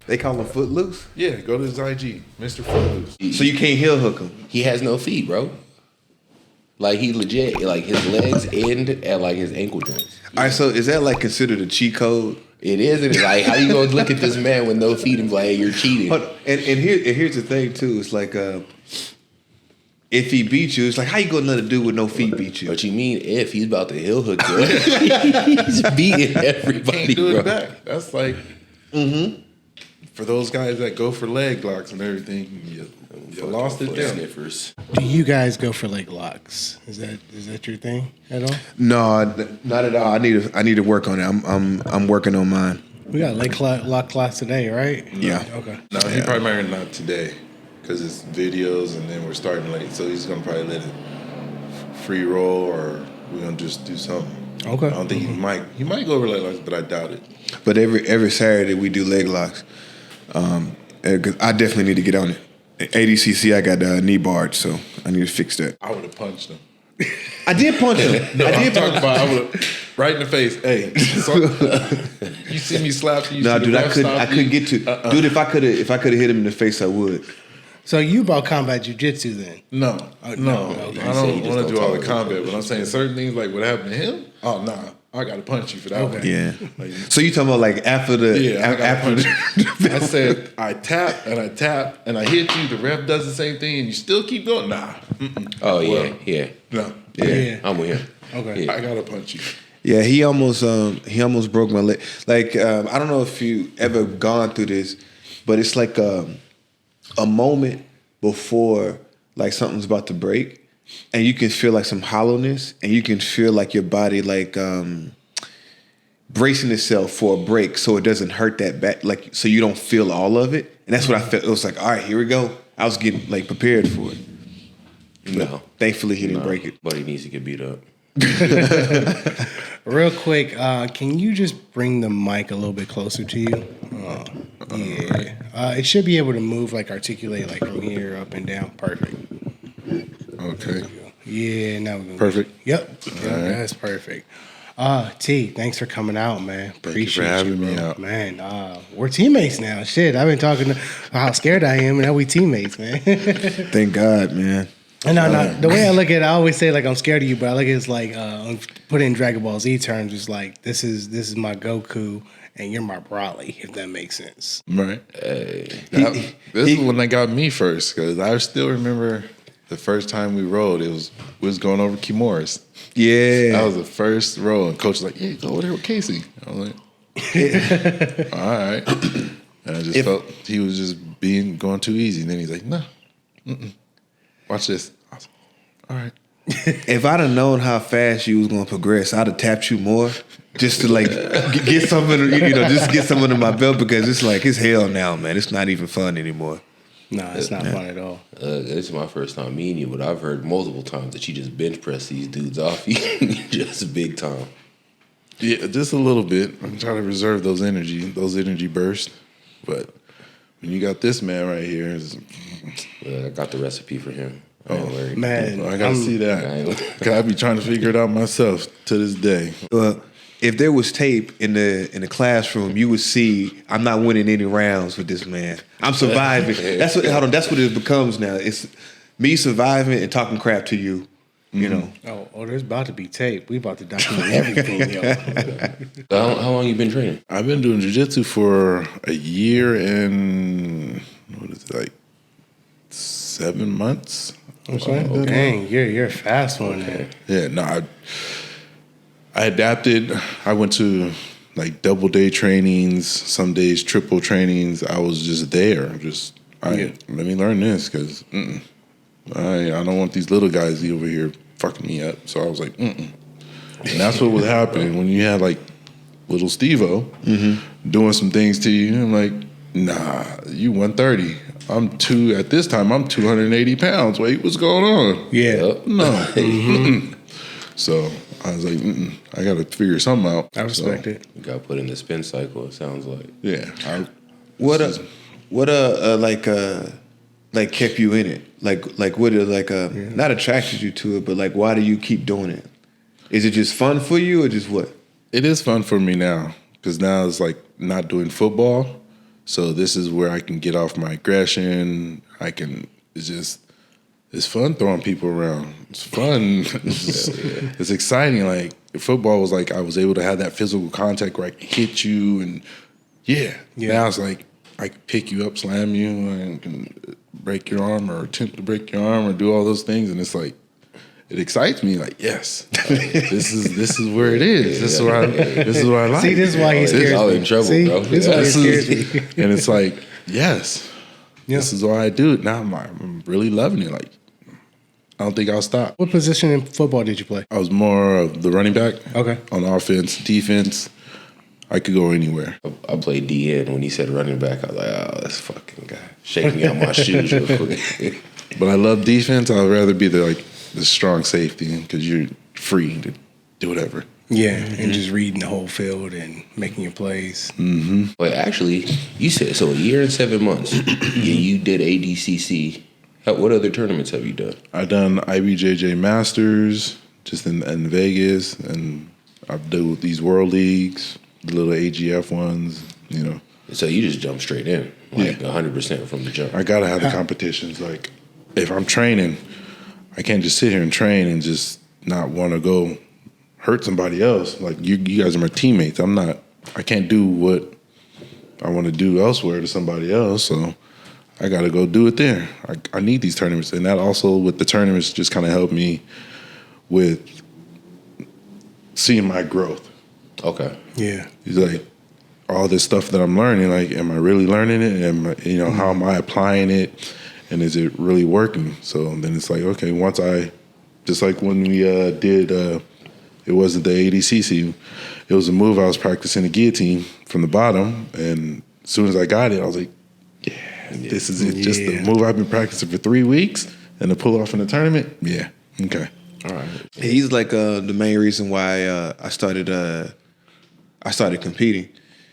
They call him Footloose? Yeah, go to his IG, Mr. Footloose. So you can't heel hook him? He has no feet, bro. Like, he legit, like, his legs end at, like, his ankle joints. All right, so is that, like, considered a cheat code? It is, and it's like, how you gonna look at this man with no feet and be like, hey, you're cheating? And here's the thing, too. It's like, if he beat you, it's like, how you gonna let a dude with no feet beat you? What you mean if he's about to heel hook you? He's beating everybody, Can't do bro. it back. That's like, for those guys that go for leg locks and everything, you lost it down. Sniffers. Do you guys go for leg locks? Is that your thing at all? No, not at all. I need to work on it. I'm working on mine. We got leg lock class today, right? Yeah. Okay. No, he probably might not today because it's videos and then we're starting late. So he's going to probably let it free roll or we're going to just do something. Okay. I don't think he might go over leg locks, but I doubt it. But every Saturday we do leg locks. 'Cause I definitely need to get on it. At ADCC, I got knee barred, so I need to fix that. I would have punched him. I did punch him. I would have right in the face. Hey, so, you see me slap you? No, dude, I couldn't get to. Dude, if I could have hit him in the face, I would. So you about combat jiu-jitsu then? No. Okay. I don't want to do all the combat, but I'm saying certain things like what happened to him. Oh nah, I got to punch you for that one. Yeah. Like, So you talking about like after the after the, I said I tap and I hit you. The ref does the same thing, and you still keep going. Nah. Oh, yeah, Well, yeah. No. Yeah. I'm with him. Okay. Yeah. I gotta punch you. Yeah, he almost broke my leg. Like I don't know if you ever gone through this, but it's like a moment before like something's about to break, and you can feel like some hollowness, and you can feel like your body like bracing itself for a break, so it doesn't hurt that back, like so you don't feel all of it. And that's what I felt. It was like, all right, here we go. I was getting like prepared for it. No. Thankfully, he didn't break it. But he needs to get beat up. Real quick, can you just bring the mic a little bit closer to you? Yeah. It should be able to move, like articulate, like from here up and down. Perfect. Okay. Yeah, now we're gonna Perfect. Yep. That's perfect. T, thanks for coming out, man. Appreciate for having me bro. out. Man, we're teammates now. Shit, I've been talking to how scared I am, and now we teammates, man. Thank God, man. And no, the way I look at it, I always say like I'm scared of you, but I look at it as like put in Dragon Ball Z terms, it's like this is my Goku and you're my Broly, if that makes sense. Right. This is when they got me first, because I still remember the first time we rode. We was going over Kimuras. Yeah, That was the first row, and coach was like, "Yeah, go over there with Casey." I was like, "All right," and I just felt he was just going too easy. And then he's like, "No, watch this." I was like, all right. If I'd have known how fast you was gonna progress, I'd have tapped you more just to like get something, just get something in my belt, because it's like it's hell now, man. It's not even fun anymore. No, it's not fun at all. This is my first time meeting you, but I've heard multiple times that you just bench press these dudes off you just big time. Yeah, just a little bit. I'm trying to reserve those energy bursts. But when you got this man right here, I got the recipe for him. Man, I gotta see that. Cause I be trying to figure it out myself to this day. If there was tape in the classroom, you would see I'm not winning any rounds with this man. I'm surviving. That's what it becomes now. It's me surviving and talking crap to you. You know. Oh, there's about to be tape. We about to document everything, yo. How long you been training? I've been doing jiu-jitsu for a year and what is it, like 7 months. Okay. Dang, you're a fast one. Okay. Yeah, no, I adapted. I went to like double day trainings, some days triple trainings. I was just there. Let me learn this, because I don't want these little guys over here fucking me up. So I was like, And that's what would happen when you had like little Steve-O doing some things to you. I'm like, nah, you 130. At this time, I'm 280 pounds. Wait, what's going on? Yeah. No. So I was like, I got to figure something out. I respect it. You got put in the spin cycle, it sounds like. Yeah. What kept you in it? Like what not attracted you to it, but like why do you keep doing it? Is it just fun for you or just what? It is fun for me now, because now it's like not doing football. So this is where I can get off my aggression. It's fun throwing people around. It's fun. It's exciting. Like football was like I was able to have that physical contact where I can hit you and Now it's like I can pick you up, slam you, and can break your arm or attempt to break your arm or do all those things, and it's like it excites me. Like this is where it is. This is what I like. See, this is why he's scared. All in trouble, bro. This is why he's scared. And it's like this is why I do it. Now I'm really loving it. Like I don't think I'll stop. What position in football did you play? I was more of the running back. Okay. On offense, defense, I could go anywhere. I played DN. When he said running back, I was like, oh, this fucking guy. Shake me out my shoes real quick. But I love defense. I'd rather be the strong safety because you're free to do whatever. Yeah, and just reading the whole field and making your plays. Mm-hmm. But actually, you said, so a year and 7 months, you did ADCC. What other tournaments have you done? I've done IBJJ Masters just in Vegas, and I've done these World Leagues, the little AGF ones, you know. So you just jump straight in, 100% from the jump. I gotta have the competitions. Like, if I'm training, I can't just sit here and train and just not want to go hurt somebody else. Like, you guys are my teammates. I can't do what I want to do elsewhere to somebody else, so I got to go do it there. I need these tournaments. And that also, with the tournaments, just kind of helped me with seeing my growth. Okay. Yeah. It's like, all this stuff that I'm learning, like, am I really learning it? How am I applying it? And is it really working? So then it's like, okay, just like when we did, it wasn't the ADCC, it was a move I was practicing the guillotine from the bottom. And as soon as I got it, I was like, this is it. Yeah. Just the move I've been practicing for 3 weeks and to pull off in the tournament. Yeah. Okay. All right. He's like the main reason why I started competing,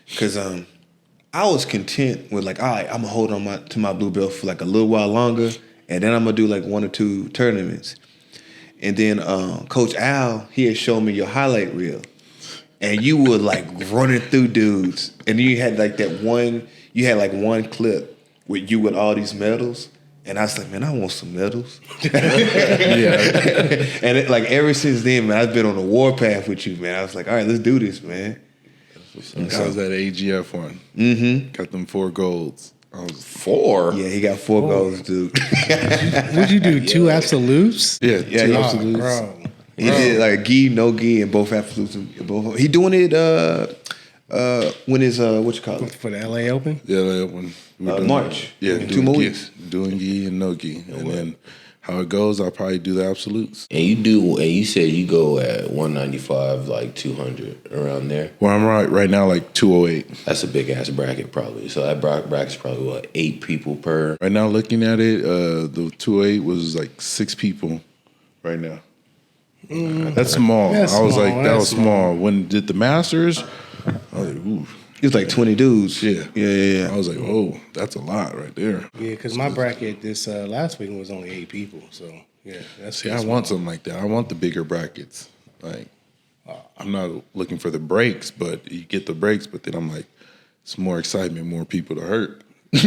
because I was content with like, all right, I'm gonna hold on to my blue belt for like a little while longer, and then I'm gonna do like 1 or 2 tournaments. And then Coach Al, he had shown me your highlight reel, and you were like running through dudes, and you had like one clip with you with all these medals. And I was like, man, I want some medals. And ever since then, man, I've been on a warpath with you, man. I was like, all right, let's do this, man. That was that AGF one. Mm-hmm. Got them 4 golds. I was 4? Yeah, he got 4 golds, dude. What'd you do? 2 absolutes? Yeah, 2 absolutes. Bro. He did like gi, no gi, and both absolutes. He doing it when is what you call it? For the LA Open? Yeah, that one. March. Yeah, 2 more weeks. Doing gi and no gi. And then how it goes, I'll probably do the absolutes. And you said you go at 195, like 200, around there. Well, I'm right now like 208. That's a big ass bracket probably. So that bracket's probably what, 8 people per? Right now looking at it, the 208 was like 6 people right now. That's small. That's I was small. like, that was small. When did the Masters, I was like, ooh. It was like 20 dudes. Yeah. Yeah. I was like, oh, that's a lot right there. Yeah, because my bracket this last week was only 8 people. So, yeah. I want something like that. I want the bigger brackets. Like, I'm not looking for the breaks, but you get the breaks, but then I'm like, it's more excitement, more people to hurt. Yo,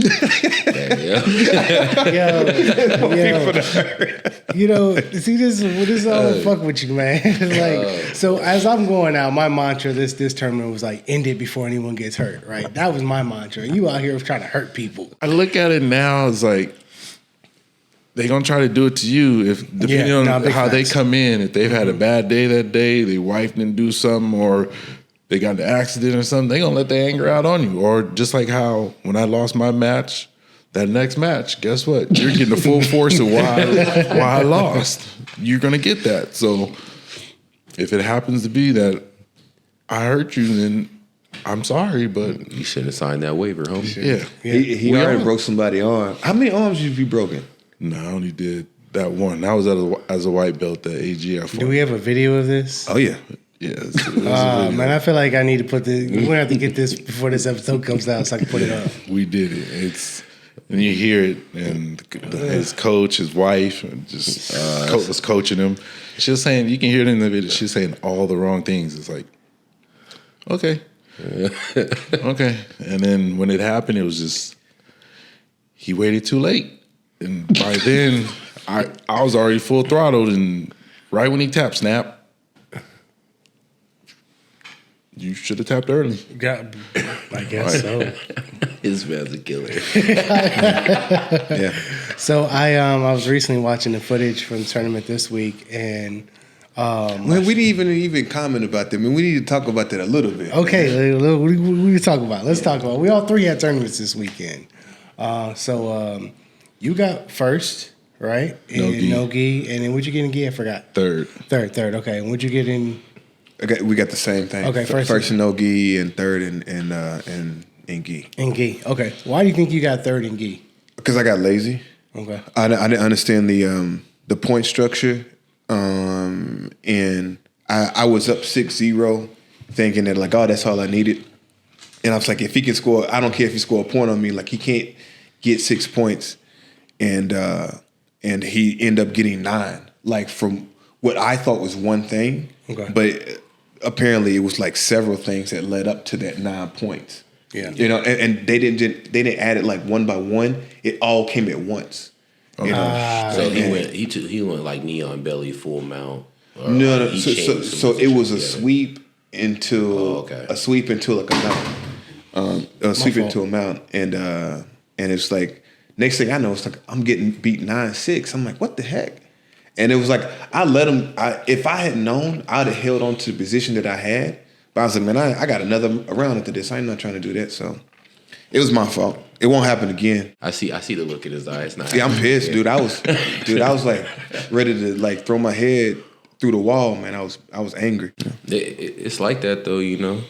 you know, see, this is all fuck with you, man. Like, so as I'm going out, my mantra this tournament was like, end it before anyone gets hurt, right? That was my mantra. You out here trying to hurt people. I look at it now as like, they gonna try to do it to you if depending on how they come in. If they've had a bad day that day, their wife didn't do something, or they got in an accident or something, they gonna let their anger out on you. Or just like how when I lost my match, that next match, guess what? You're getting the full force of why I lost. You're gonna get that. So if it happens to be that I hurt you, then I'm sorry, but You shouldn't have signed that waiver, homie. yeah. He already broke somebody's arm. How many arms have you broken? No, I only did that one. That was as a white belt, the AGF one. Do we have a video of this? Oh, yeah. Yeah, it was a video. Man, I feel like I need to put this. We're gonna have to get this before this episode comes out, so I can put it up. We did it. And you hear it, and his coach, his wife, and just was coaching him. She was saying, you can hear it in the video. She's saying all the wrong things. It's like, okay, Okay. And then when it happened, it was just he waited too late. And by then, I was already full throttled, and right when he tapped, snap. You should have tapped early. I guess so. His man's a killer. Yeah. So I was recently watching the footage from the tournament this week, and Man, we didn't even comment about that. I mean, we need to talk about that a little bit. okay, what we talk about? Let's talk about. We all three had tournaments this weekend. So you got first, right? No gi. And then what'd you get in gi? I forgot. Third. Okay. And what'd you get in? Okay, we got the same thing. Okay, first in no gi and third in gi. In gi. Okay. Why do you think you got third in gi? Because I got lazy. Okay. I didn't understand the point structure, and I was up 6-0, thinking that like, oh, that's all I needed. And I was like, if he can score, I don't care if he score a point on me. Like he can't get 6 points, and he ended up getting 9. Like from what I thought was one thing, but apparently it was like several things that led up to that 9 points. Yeah. You know, and they didn't add it like one by one. It all came at once. You know? So he went like knee on belly, full mount. No. So it was a sweep into a sweep into like a mount. A sweep into a mount, and it's like next thing I know, it's like I'm getting beat 9-6. I'm like, what the heck? And it was like I let him. If I had known, I'd have held on to the position that I had. But I was like, man, I got another round after this. I'm not trying to do that. So it was my fault. It won't happen again. I see the look in his eyes. See, I'm pissed, dude. I was like ready to like throw my head through the wall, man. I was angry. It's like that though, you know.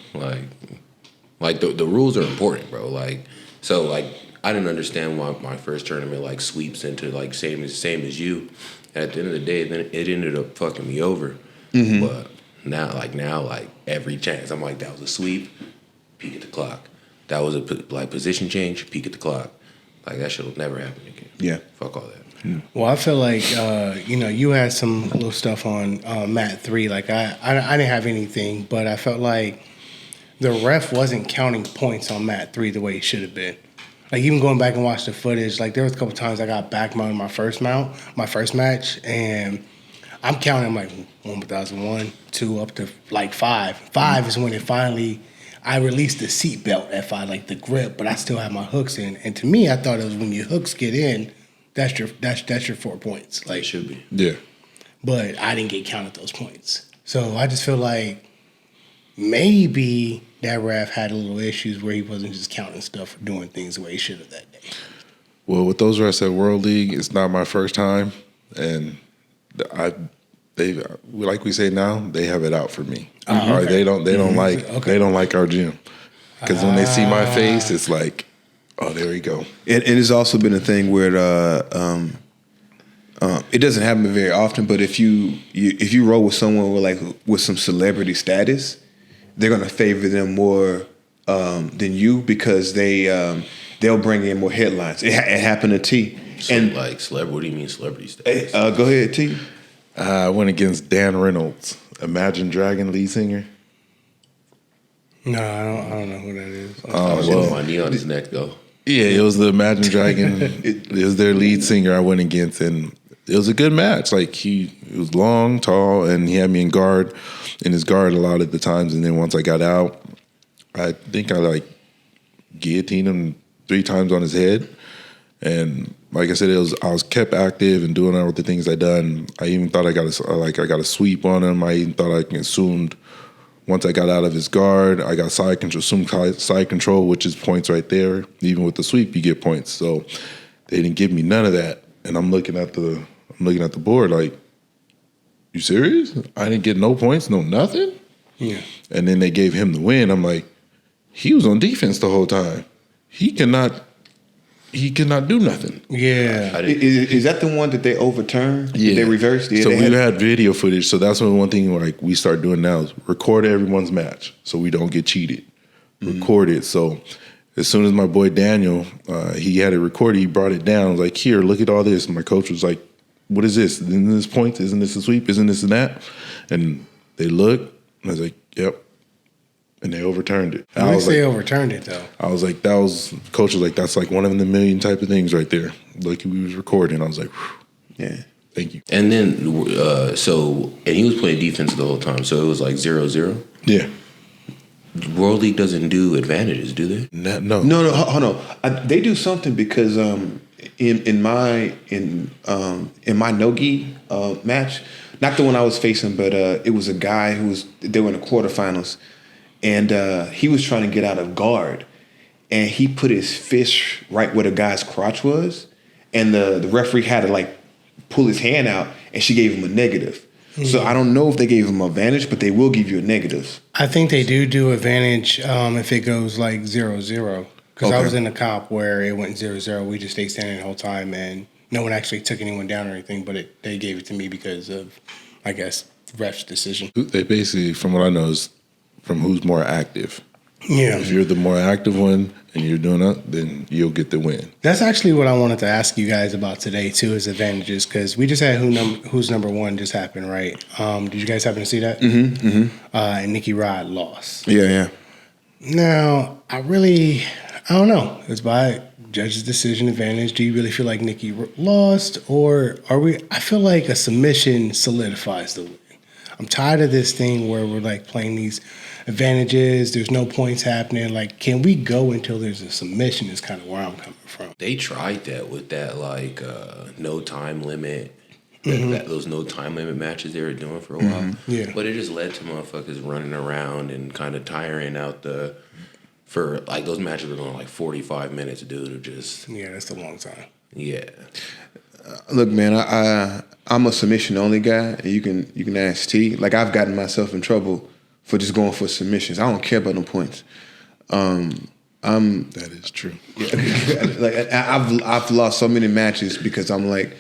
Like the rules are important, bro. Like so, like I didn't understand why my first tournament like sweeps into like same as you. And at the end of the day, then it ended up fucking me over. Mm-hmm. But now, every chance, I'm like, that was a sweep, peek at the clock. That was a position change, peek at the clock. Like that shit'll never happen again. Yeah, fuck all that. Mm. Well, I feel like you had some little stuff on mat 3. Like I didn't have anything, but I felt like the ref wasn't counting points on mat 3 the way it should have been. Like even going back and watch the footage, like there was a couple times I got back mounted my first match, and I'm counting. I'm like 1,001, 2 up to like 5. 5 is when it finally I released the seatbelt at 5, like the grip, but I still have my hooks in. And to me, I thought it was when your hooks get in, that's your 4 points. Like it should be. Yeah. But I didn't get counted those points, so I just feel like maybe that ref had a little issues where he wasn't just counting stuff or doing things the way he should have that day. Well, with those refs at World League, it's not my first time, and they like we say now, they have it out for me. Okay. They don't like our gym, because when they see my face, it's like, oh, there you go. And it's also been a thing where it doesn't happen very often, but if you roll with someone with some celebrity status, they're gonna favor them more than you, because they'll bring in more headlines. It happened to T. So and like celebrity, what do you mean celebrity status? Go ahead, T. I went against Dan Reynolds, Imagine Dragon lead singer. No, I don't know who that is. I was with my knee on his neck though. Yeah, it was the Imagine Dragon. it was their lead singer I went against, and it was a good match. Like he was long, tall, and he had me in his guard a lot of the times. And then once I got out, I think I like guillotined him 3 times on his head. And like I said, I was kept active and doing all the things I done. I even thought I got a sweep on him. I even thought I consumed. Once I got out of his guard, I got side control, which is points right there. Even with the sweep, you get points. So they didn't give me none of that. And I'm looking at the board like, you serious? I didn't get no points, no nothing? Yeah. And then they gave him the win. I'm like, he was on defense the whole time. He cannot do nothing. Yeah. Is that the one that they overturned? Yeah. They reversed? Yeah, so we had video footage. So that's one thing like we start doing now is record everyone's match so we don't get cheated. Mm-hmm. Record it. So as soon as my boy Daniel, he had it recorded, he brought it down. I was like, here, look at all this. And my coach was like, what is this? Isn't this points? Isn't this a sweep? Isn't this and that? And they looked, and I was like, yep. and they overturned it. At least they overturned it, though. I was like, coach was like, that's like one of the million type of things right there. Like we was recording. I was like, whew, yeah, thank you. And then, and he was playing defense the whole time, so it was like 0-0. Yeah. World League doesn't do advantages, do they? No. Hold on. They do something because in my no-gi match, not the one I was facing, but it was a guy they were in the quarterfinals, and he was trying to get out of guard, and he put his fist right where the guy's crotch was, and the referee had to like pull his hand out, and she gave him a negative. So I don't know if they gave him advantage, but they will give you a negative. I think they do advantage if it goes like 0-0. Because I was in a comp where it went 0-0. We just stayed standing the whole time, and no one actually took anyone down or anything. But they gave it to me because of, I guess, ref's decision. They basically, from what I know, is from who's more active. Yeah. If you're the more active one and you're doing that, then you'll get the win. That's actually what I wanted to ask you guys about today, too, is advantages. Because we just had Who's Number One just happen, right? Did you guys happen to see that? Mm-hmm. Mm-hmm. And Nikki Rod lost. Yeah. Now, I don't know. It's by judge's decision advantage. Do you really feel like Nikki lost? Or I feel like a submission solidifies the win. I'm tired of this thing where we're like playing these advantages. There's no points happening. Like, can we go until there's a submission is kind of where I'm coming from. They tried that with that, like, no time limit. Those no time limit matches they were doing for a while. Yeah. But it just led to motherfuckers running around and kind of tiring out for like those matches were going like 45 minutes, dude. Of just that's a long time. Yeah. Look, man, I'm a submission only guy, and you can ask T. Like, I've gotten myself in trouble for just going for submissions. I don't care about them points. That is true. Like, I've lost so many matches because I'm like,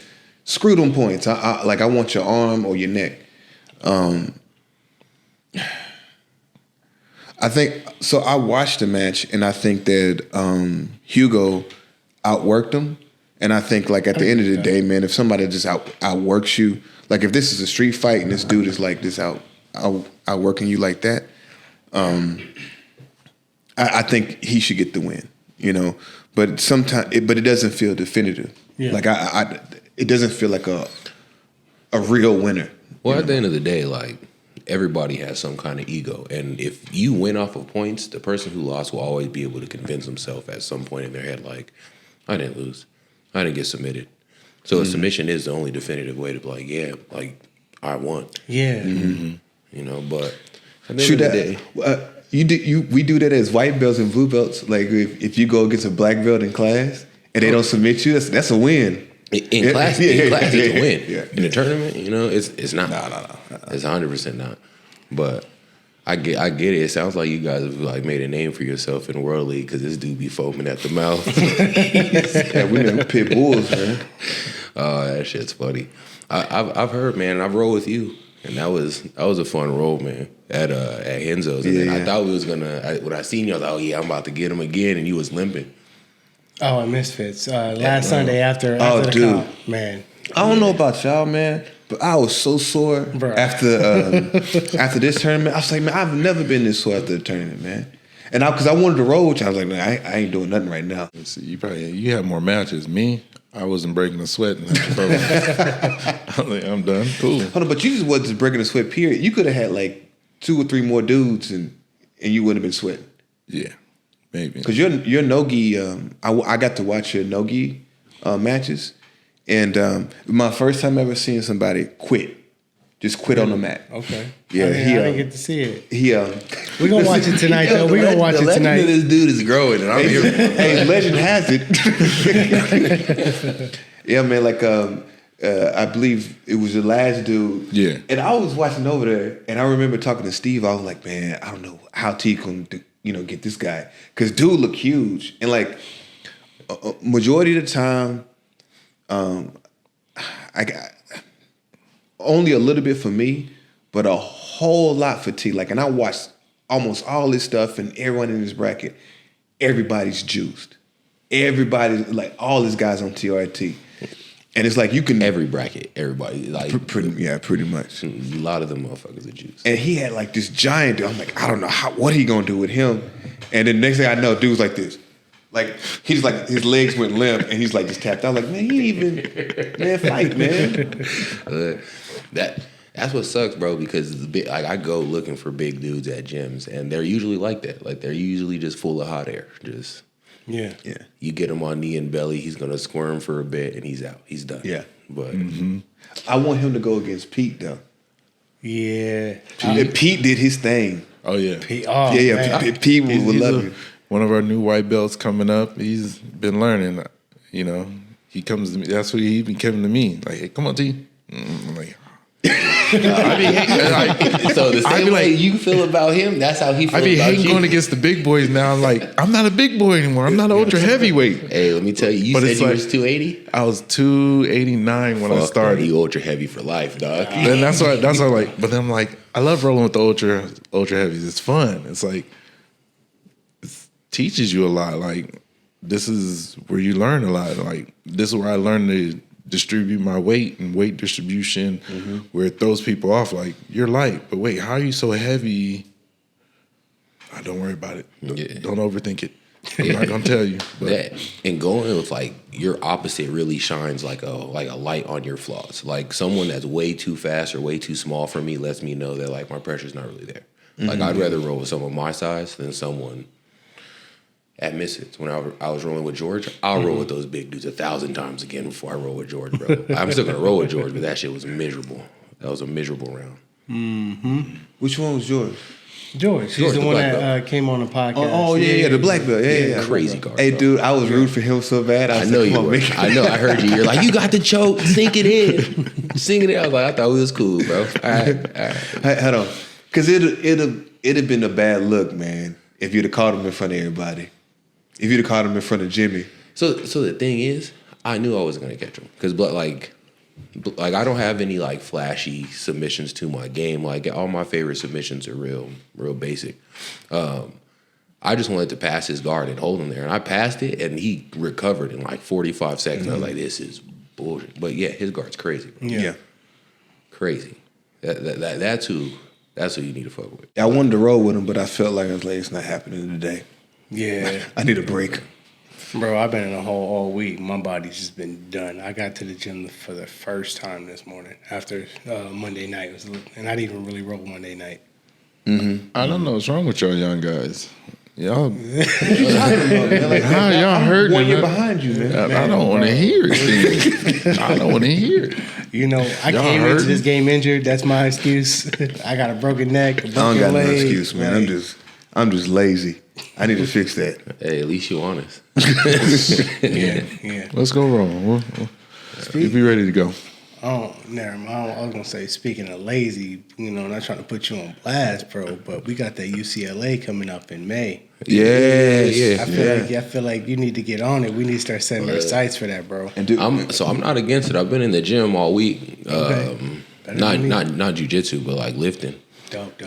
screw them points. I want your arm or your neck. I think so. I watched the match, and I think that Hugo outworked him. And I think, like, at the end of the day, man, if somebody just outworks you, like if this is a street fight and this dude is like this outworking you like that, I think he should get the win, you know. But sometimes, it doesn't feel definitive. Yeah. Like it doesn't feel like a real winner. Well, at the end of the day, like, everybody has some kind of ego, and if you win off of points, the person who lost will always be able to convince himself at some point in their head, like, I didn't lose. I didn't get submitted. So a submission is the only definitive way to be like, yeah, like, I won. Yeah. You know, but at the end of the day, we do that as white belts and blue belts. Like, if you go against a black belt in class and they don't submit you, that's a win. In class, it's a win. Yeah. In the tournament, you know, it's not. No. It's 100% not. But I get it. It sounds like you guys have like made a name for yourself in the World League because this dude be foaming at the mouth. Yeah, we been pit bulls, man. Oh, that shit's funny. I've heard, man. I've rolled with you, and that was a fun roll, man. At Henzo's, and then I thought we was gonna. When I seen you, I was like, oh yeah, I'm about to get him again, and you was limping. Oh, and Misfits. Last Sunday after the dude. comp, man. I don't know about y'all, man, but I was so sore after this tournament. I was like, man, I've never been this sore after the tournament, man. And because I wanted to roll, which I was like, man, I ain't doing nothing right now. See, you have more matches. Me, I wasn't breaking a sweat. I was like, I'm done. Cool. Hold on, but you just wasn't breaking a sweat. Period. You could have had like 2 or 3 more dudes, and you wouldn't have been sweating. Yeah, maybe. Because your no-gi, I got to watch your no-gi matches. And my first time ever seeing somebody just quit on the mat. Okay. Yeah, I didn't get to see it. We're gonna watch it tonight, though. We're gonna watch it tonight. The legend of this dude is growing, and I'm here. Hey, legend has it. Yeah, man. Like, I believe it was the last dude. Yeah. And I was watching over there, and I remember talking to Steve. I was like, man, I don't know how T can, get this guy, because dude looked huge, and like majority of the time. I got only a little bit for me, but a whole lot for T. Like, and I watched almost all this stuff, and everyone in this bracket, everybody's juiced. Everybody, like all these guys on TRT. And it's like you can Every bracket, everybody like pretty much. a lot of them motherfuckers are juice. And he had like this giant dude. I'm like, I don't know what he gonna do with him. And then next thing I know, dude's like this. Like he just like his legs went limp and he's like just tapped out. Like, man, he ain't even fight, man. That's what sucks, bro, because like I go looking for big dudes at gyms and they're usually like that. Like they're usually just full of hot air. Just Yeah. you get him on knee and belly, he's gonna squirm for a bit and he's out. He's done. Yeah. But I want him to go against Pete though. Yeah. Pete did his thing. Oh yeah. Oh, Yeah, man. Pete would love you. One of our new white belts coming up. He's been learning. You know, he comes to me. That's what he been coming to me. Like, hey, come on, T. I'm like, so the same way you feel about him, that's how he feels I be about hating you. going against the big boys now. I'm like, I'm not a big boy anymore. I'm not an ultra heavyweight. Hey, let me tell you, you But said it's you like- was 280? I was 289 when I started. You ultra heavy for life, dog. Then that's why I'm like. But then I'm like, I love rolling with the ultra heavies. It's fun. It's like it teaches you a lot. Like this is where you learn a lot. Like this is where I learned to distribute my weight and weight distribution, where it throws people off. Like you're light, but wait, how are you so heavy? Don't worry about it. Don't overthink it. I'm not gonna tell you. But That and going with like your opposite really shines like a light on your flaws. Like someone that's way too fast or way too small for me lets me know that like my pressure's not really there. Like I'd rather roll with someone my size than someone at Misfits. When I was rolling with George, I'll roll with those big dudes 1,000 times again before I roll with George, bro. I'm still gonna roll with George, but that shit was miserable. That was a miserable round. Which one was yours? George, he's George, the the one black that came on the podcast. Oh yeah, the black belt. Yeah. Crazy guard. Hey, bro. dude, I was rooting for him so bad. I was know like, you come on, were. man. I know. I heard you. You're like, you got the choke. Sink it in. Sing it in. I was like, I thought we was cool, bro. All right. Hey, hold on, because it'd have been a bad look, man, if you'd have caught him in front of everybody. If you'd have caught him in front of Jimmy. So the thing is, I knew I wasn't gonna catch him because, like I don't have any like flashy submissions to my game. Like all my favorite submissions are real basic. I just wanted to pass his guard and hold him there, and I passed it, and he recovered in like 45 seconds. I was like, this is bullshit. But yeah, his guard's crazy, bro. Yeah. Crazy. That's who you need to fuck with. I wanted to roll with him, but I felt like it's not happening today. Yeah. I need a break. Bro, I've been in a hole all week. My body's just been done. I got to the gym for the first time this morning after Monday night. And I didn't even really roll Monday night. I don't know what's wrong with y'all young guys. Y'all, Like, how y'all hurting? 1 year man? behind you, man. I don't want to hear it. Then. I don't want to hear it. You know, I Y'all came into hurting? this game injured. That's my excuse. I got a broken neck, a broken I don't got leg. no excuse, man. Like, I'm just lazy. I need to fix that. Hey, at least you honest. yeah. Let's go wrong. You be ready to go. Oh, never mind. I was gonna say, speaking of lazy, you know, not trying to put you on blast, bro, but we got that UCLA coming up in May. Yes. I feel like you need to get on it. We need to start setting our sights for that, bro. And dude, I'm not against it. I've been in the gym all week. Okay. Not jujitsu, but like lifting. Dope.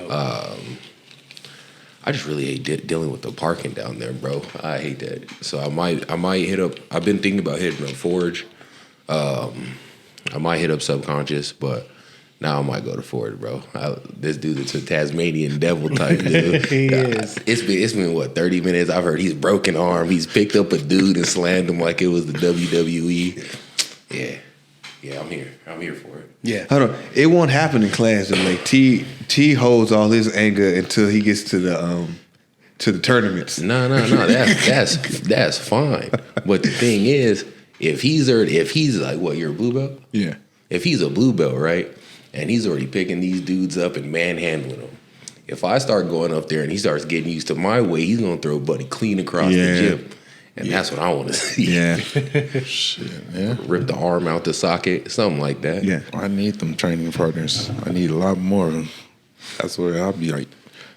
I just really hate dealing with the parking down there, bro. I hate that. So I might hit up. I've been thinking about hitting up Forge. I might hit up Subconscious, but now I might go to Forge, bro. This dude's a Tasmanian devil type dude. He is. It's been what 30 minutes. I've heard he's broken arm. He's picked up a dude and slammed him like it was the WWE. Yeah, I'm here for it. Yeah. hold on. It won't happen in class. Though. Like T holds all his anger until he gets to the tournaments. No. That's fine. But the thing is, if he's like, what, you're a blue belt? Yeah. If he's a blue belt, right, and he's already picking these dudes up and manhandling them, if I start going up there and he starts getting used to my way, he's gonna throw Buddy clean across the gym, and that's what I want to see. Yeah. Shit, yeah. Rip the arm out the socket, something like that. Yeah. I need them training partners. I need a lot more of them. That's where I'll be like,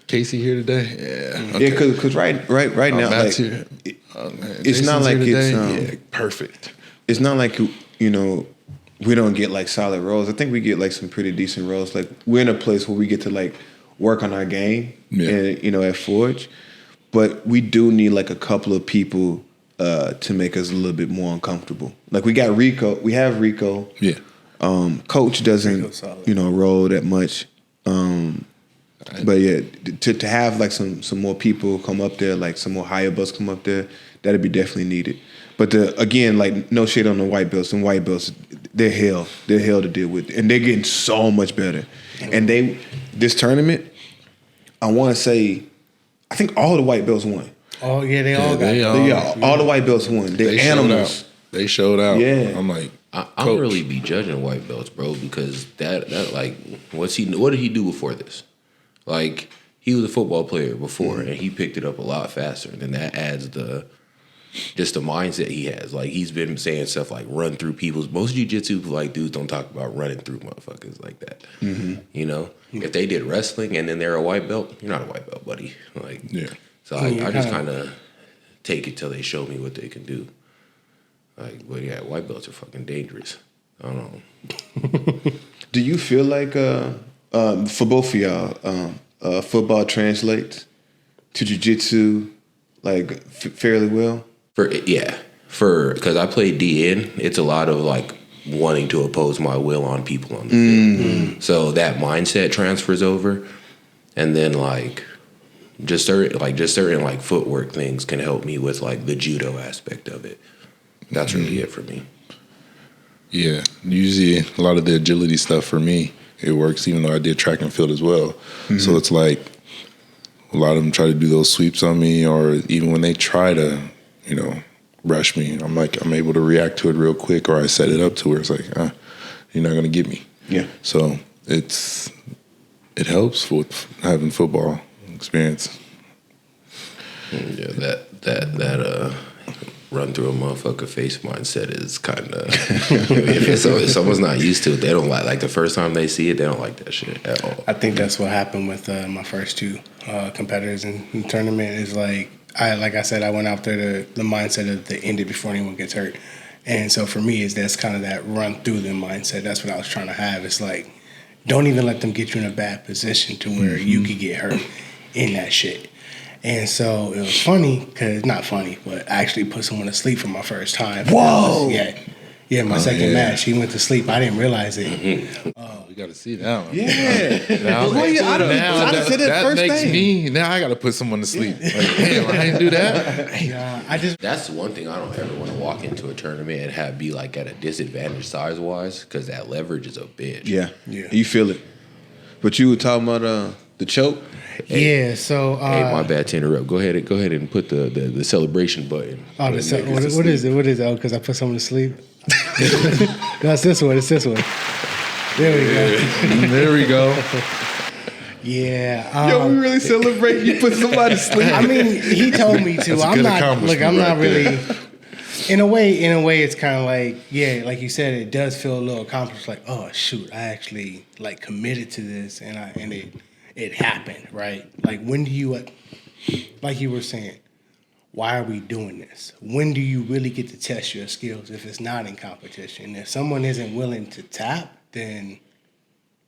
Casey here today? Yeah. Yeah, because right now, Matt's like, here. it's not Jason's like here it's today? Yeah, perfect. it's not like, you know, we don't get like solid roles. I think we get like some pretty decent roles. Like we're in a place where we get to like work on our game, Yeah. and you know, at Forge. But we do need like a couple of people to make us a little bit more uncomfortable. Like we have Rico. Yeah. Coach doesn't, roll that much. But yeah, to have like some more people come up there, like some more higher belts come up there, that'd be definitely needed. But again, like no shade on the white belts. And white belts, they're hell to deal with, and they're getting so much better. And this tournament, I want to say, I think all the white belts won. Oh yeah, they all got. All the white belts won. They're animals. They showed out. Yeah, I'm like, I don't really be judging white belts, bro, because that like what did he do before this? Like he was a football player before, and he picked it up a lot faster. And then that adds just the mindset he has. Like he's been saying stuff like run through people's. Most jiu-jitsu like dudes don't talk about running through motherfuckers like that. Mm-hmm. If they did wrestling and then they're a white belt, you're not a white belt, buddy. Like So I just kind of take it till they show me what they can do. Like, but yeah, white belts are fucking dangerous. I don't know. Do you feel like, for both of y'all, football translates to jiu-jitsu like fairly well? Because I play DN, it's a lot of like wanting to oppose my will on people on the field. So that mindset transfers over, and then like just certain like footwork things can help me with like the judo aspect of it. That's really it for me. Yeah, usually a lot of the agility stuff for me, it works even though I did track and field as well. Mm-hmm. So it's like a lot of them try to do those sweeps on me, or even when they try to, rush me, I'm able to react to it real quick, or I set it up to where it's like, you're not going to get me. Yeah. So it helps with having football experience. Yeah, that run through a motherfucker face mindset is kind of if someone's not used to it, they don't like the first time they see it, they don't like that shit at all. I think that's what happened with my first two competitors in the tournament. Is like I said, I went out there the mindset of the end it before anyone gets hurt, and so for me that's kind of that run through them mindset. That's what I was trying to have. It's like don't even let them get you in a bad position to where you could get hurt in that shit. And so it was funny, not funny, but I actually put someone to sleep for my first time. Whoa! Yeah, my second match, he went to sleep. I didn't realize it. We got to see that one. Yeah. That makes me, now I got to put someone to sleep. Like, damn, I didn't do that. That's one thing I don't ever want to walk into a tournament and have be like at a disadvantage size-wise, because that leverage is a bitch. Yeah. You feel it. But you were talking about the choke? Hey, so hey, my bad to interrupt. Go ahead and put the celebration button. Oh, what is it? What is it? Oh, because I put someone to sleep. No, it's this one. There we go. Yeah. Yo, we really celebrate you put somebody to sleep. I mean, he told me to. I'm not really. In a way, it's kind of like, yeah, like you said, it does feel a little accomplished. Like, oh shoot, I actually like committed to this, and it happened, right? Like, when do you, like you were saying, why are we doing this? When do you really get to test your skills if it's not in competition? If someone isn't willing to tap, then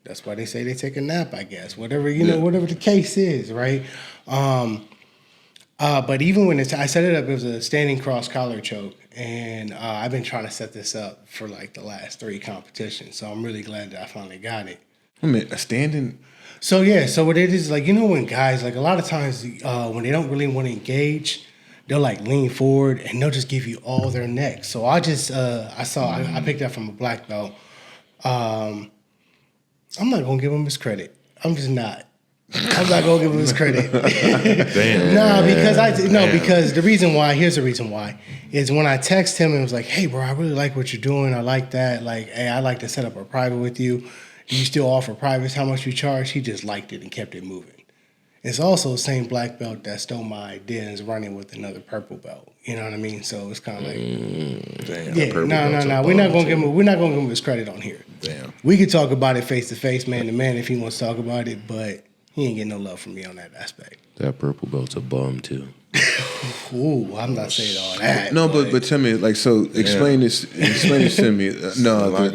that's why they say they take a nap, I guess. Whatever the case is, right? But even when I set it up, it was a standing cross collar choke, and I've been trying to set this up for like the last 3 competitions. So I'm really glad that I finally got it. I mean, a standing. So what it is, like, when guys, like, a lot of times when they don't really want to engage, they'll like lean forward and they'll just give you all their neck. So I just I picked that from a black belt. I'm not gonna give him his credit. I'm just not. I'm not gonna give him his credit. Damn. Because here's the reason why is when I text him and was like, hey bro, I really like what you're doing. I like that. Like, hey, I'd like to set up a private with you. Do you still offer privates? How much you charge? He just liked it and kept it moving. It's also the same black belt that stole my idea and is running with another purple belt. You know what I mean? So it's kind of like, no. We're not gonna give him his credit on here. Damn. We could talk about it face to face, man to man, if he wants to talk about it, but he ain't getting no love from me on that aspect. That purple belt's a bum too. Ooh, I'm not saying all that. No, but tell me, like, so explain this to me. The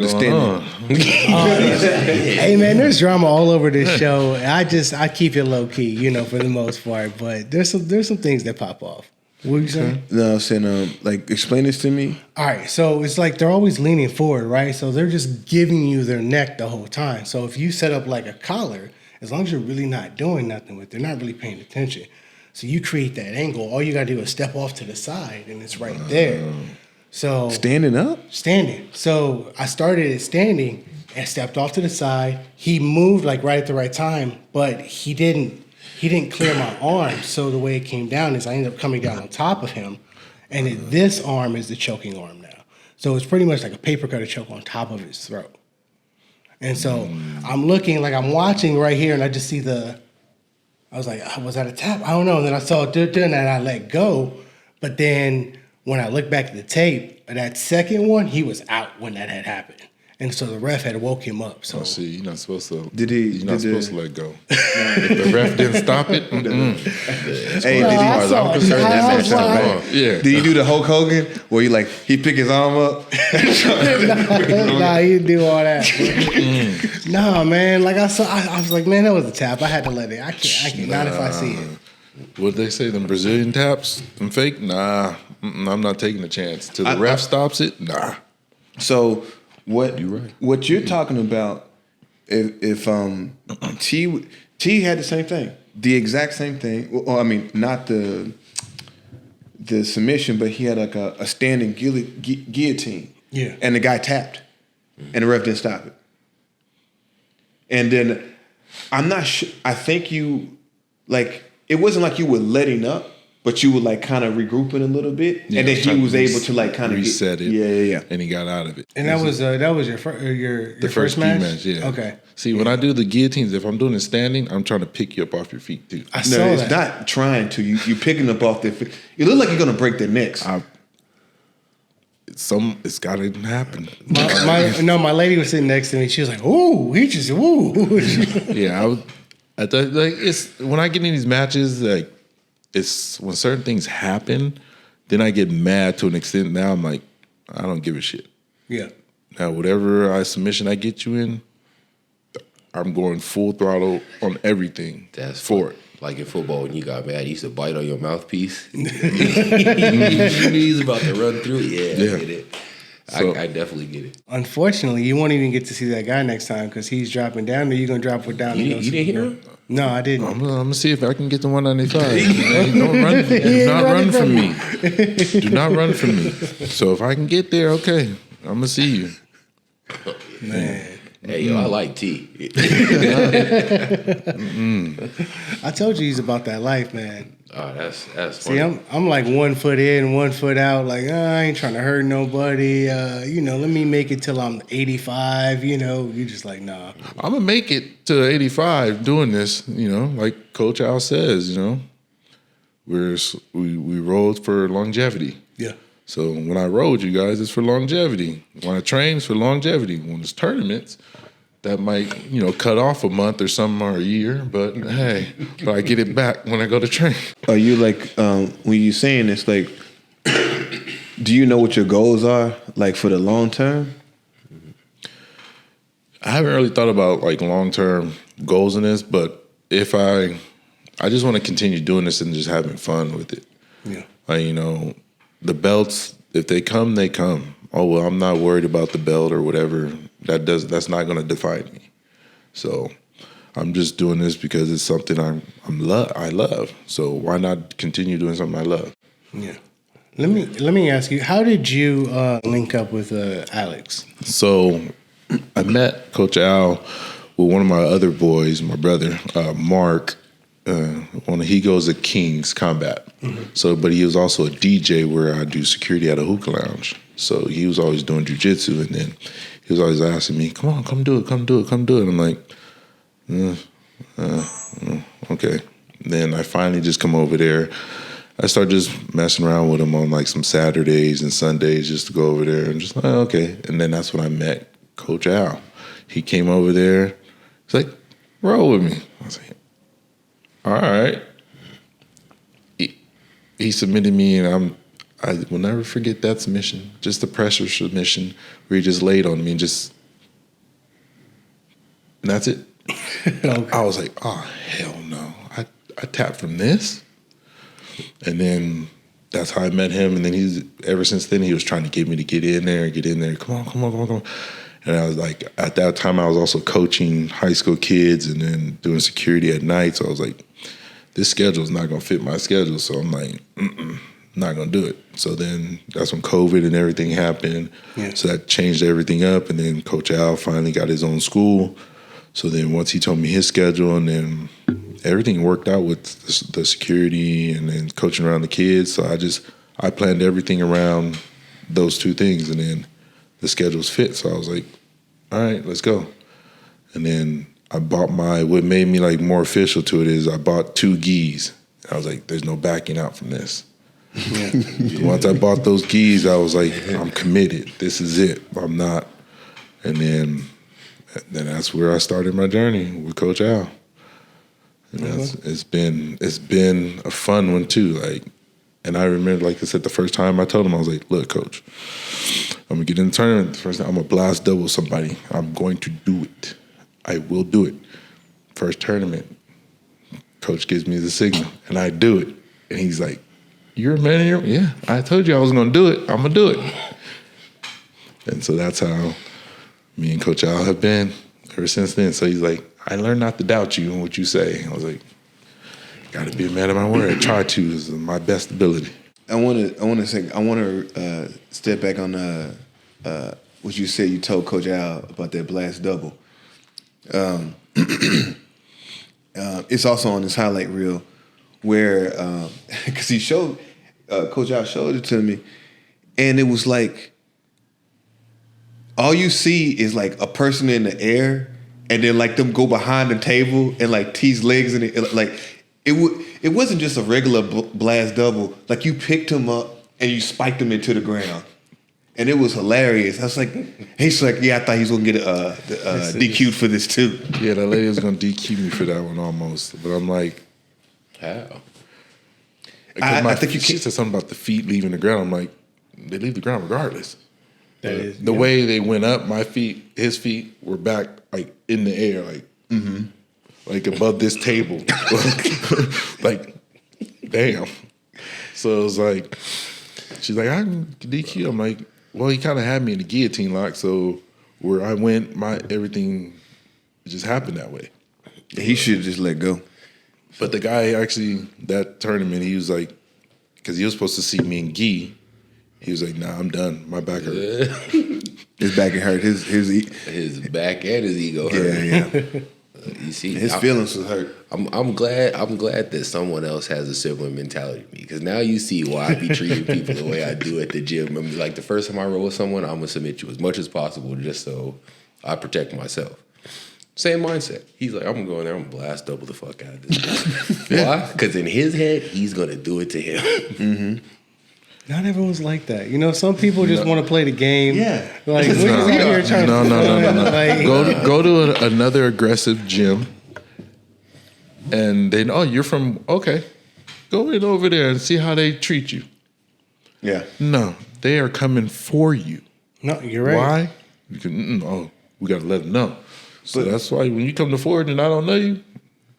standing. Hey man, there's drama all over this show. I keep it low key, for the most part. But there's some things that pop off. What you saying? No, I'm saying, like, explain this to me. All right, so it's like they're always leaning forward, right? So they're just giving you their neck the whole time. So if you set up like a collar, as long as you're really not doing nothing with it, they're not really paying attention. So you create that angle. All you got to do is step off to the side, and it's right there. So Standing up? standing. So I started at standing and stepped off to the side. He moved like right at the right time, but he didn't clear my arm. So the way it came down is I ended up coming down on top of him, and this arm is the choking arm now. So it's pretty much like a paper cutter choke on top of his throat. And so I'm looking, like I'm watching right here, and I just see I was like, was that a tap? I don't know. And then I saw it, and I let go. But then when I look back at the tape, that second one, he was out when that had happened. And so the ref had woke him up. So See, you're not supposed to. You're not supposed to let go. If the ref didn't stop it, Hey, As far as I'm concerned, that match like, is yeah. did you do the Hulk Hogan where he pick his arm up? nah, he didn't do all that. Nah, man. Like I was like, man, that was a tap. I had to let it. I can't. Not if I see it. What they say, them Brazilian taps, them fake? Nah, I'm not taking a chance. Till the ref stops it, nah. So what right. what you're talking about, if T had the same thing, the exact same thing. Well, I mean, not the submission, but he had like a standing guillotine. Yeah. And the guy tapped, and the ref didn't stop it. And then I'm not sure. I think you it wasn't like you were letting up, but you were like kind of regrouping a little bit, Yeah, and then he was able to like kind of reset it. Yeah. And he got out of it. And that was your first match? Yeah. Okay. See, when I do the guillotines, if I'm doing it standing, I'm trying to pick you up off your feet too. I No, saw it's that. not trying to. You picking up off their feet. You look like you're gonna break their necks. It's got to happen. My lady was sitting next to me. She was like, "Ooh, he just ooh." Yeah, it's when I get in these matches, like it's when certain things happen, then I get mad to an extent. Now I'm like, I don't give a shit. Yeah. Now whatever submission I get you in, I'm going full throttle on everything. That's for fun. it. Like in football, when you got mad, you used to bite on your mouthpiece. He's about to run through. Yeah. I get it. So- I definitely get it. Unfortunately, you won't even get to see that guy next time because he's dropping down. Or you gonna drop it down? You didn't hear him? No, I didn't. I'm gonna see if I can get the 195. Don't run. Do not run from me. Do not run from me. So if I can get there, okay, I'm gonna see you. Man. Hey, yo, I like T. I told you he's about that life, man. Oh, that's funny. See, I'm like 1 foot in, 1 foot out. Like I ain't trying to hurt nobody. Let me make it till I'm 85. You just like nah. I'm gonna make it to 85 doing this. Like Coach Al says. We rode for longevity. Yeah. So when I rode, you guys, it's for longevity. When I train, it's for longevity. When it's tournaments, that might, cut off a month or something or a year. But hey, I get it back when I go to train. Are you like when you saying this? Like, do you know what your goals are? Like for the long term? I haven't really thought about like long-term goals in this, but if I just want to continue doing this and just having fun with it. Yeah. Like, the belts, if they come, they come. Oh well, I'm not worried about the belt or whatever. That's not going to define me. So I'm just doing this because it's something I love. So why not continue doing something I love? Yeah. Let me ask you, how did you link up with Alex? So I met Coach Al with one of my other boys, my brother, Mark. He goes to King's Combat. Mm-hmm. So, but he was also a DJ where I do security at a hookah lounge. So he was always doing jiu-jitsu, and then he was always asking me, "Come on, come do it." I'm like, okay. Then I finally just come over there. I started just messing around with him on like some Saturdays and Sundays just to go over there and just okay. And then that's when I met Coach Al. He came over there. He's like, "Roll with me." I was like, all right. He submitted me, and I will never forget that submission. Just the pressure submission where he just laid on me and that's it. Okay. I was like, oh hell no! I tapped from this, and then that's how I met him. And then ever since then, he was trying to get me to get in there. Come on. And I was like, at that time, I was also coaching high school kids and then doing security at night. So I was like, this schedule is not going to fit my schedule. So I'm like, not going to do it. So then that's when COVID and everything happened. Yeah. So that changed everything up. And then Coach Al finally got his own school. So then once he told me his schedule, and then everything worked out with the security and then coaching around the kids. So I planned everything around those two things. And then the schedules fit. So I was like, all right, let's go. And then I bought what made me like more official to it is I bought 2 gis. I was like, there's no backing out from this. Yeah. Once I bought those gis, I was like, I'm committed. This is it. I'm not. And then that's where I started my journey with Coach Al. And it's been a fun one too. Like, and I remember, like I said, the first time I told him, I was like, look, Coach, I'm gonna get in the tournament. The first time I'm gonna blast double somebody. I'm going to do it. I will do it. First tournament, Coach gives me the signal, and I do it. And he's like, you're a man. Yeah, I told you I was gonna do it. I'm gonna do it. And so that's how me and Coach Al have been ever since then. So he's like, I learned not to doubt you and what you say. I was like, got to be a man of my word. I try to, is my best ability. I want to step back on what you said. You told Coach Al about that blast double. It's also on this highlight reel where, because he showed, Coach Al showed it to me, and it was like, all you see is like a person in the air, and then like them go behind the table and like tease legs, and it wasn't just a regular blast double. Like you picked him up and you spiked him into the ground, and it was hilarious. I was like, he's like, yeah, I thought he was gonna get DQ'd for this too. Yeah, that lady was gonna DQ me for that one almost, but I'm like, how? I think she said something about the feet leaving the ground. I'm like, they leave the ground regardless. The way they went up, his feet were back like in the air, like like above this table, like damn. So it was like, she's like, I can DQ. I'm like, well, he kind of had me in the guillotine lock, so where I went, everything just happened that way. He should have just let go. But the guy actually, that tournament, he was like, because he was supposed to see me and Guy. He was like, nah, I'm done. My back hurt. His back hurt. His back and his ego hurt. Yeah. You see, his feelings was hurt. I'm glad that someone else has a similar mentality to me, because now you see why I be treating people the way I do at the gym. I mean, like the first time I roll with someone, I'm gonna submit you as much as possible just so I protect myself. Same mindset. He's like, I'm gonna go in there, I'm gonna blast double the fuck out of this guy. Why? Because in his head, he's gonna do it to him. Mm-hmm. Not everyone's like that. You know, some people just want to play the game. Yeah. Like, we out here trying no. Like, go to another aggressive gym, and then, you're from, okay. Go in over there and see how they treat you. Yeah. No, they are coming for you. No, you're right. Why? We got to let them know. So that's why when you come to Ford and I don't know you,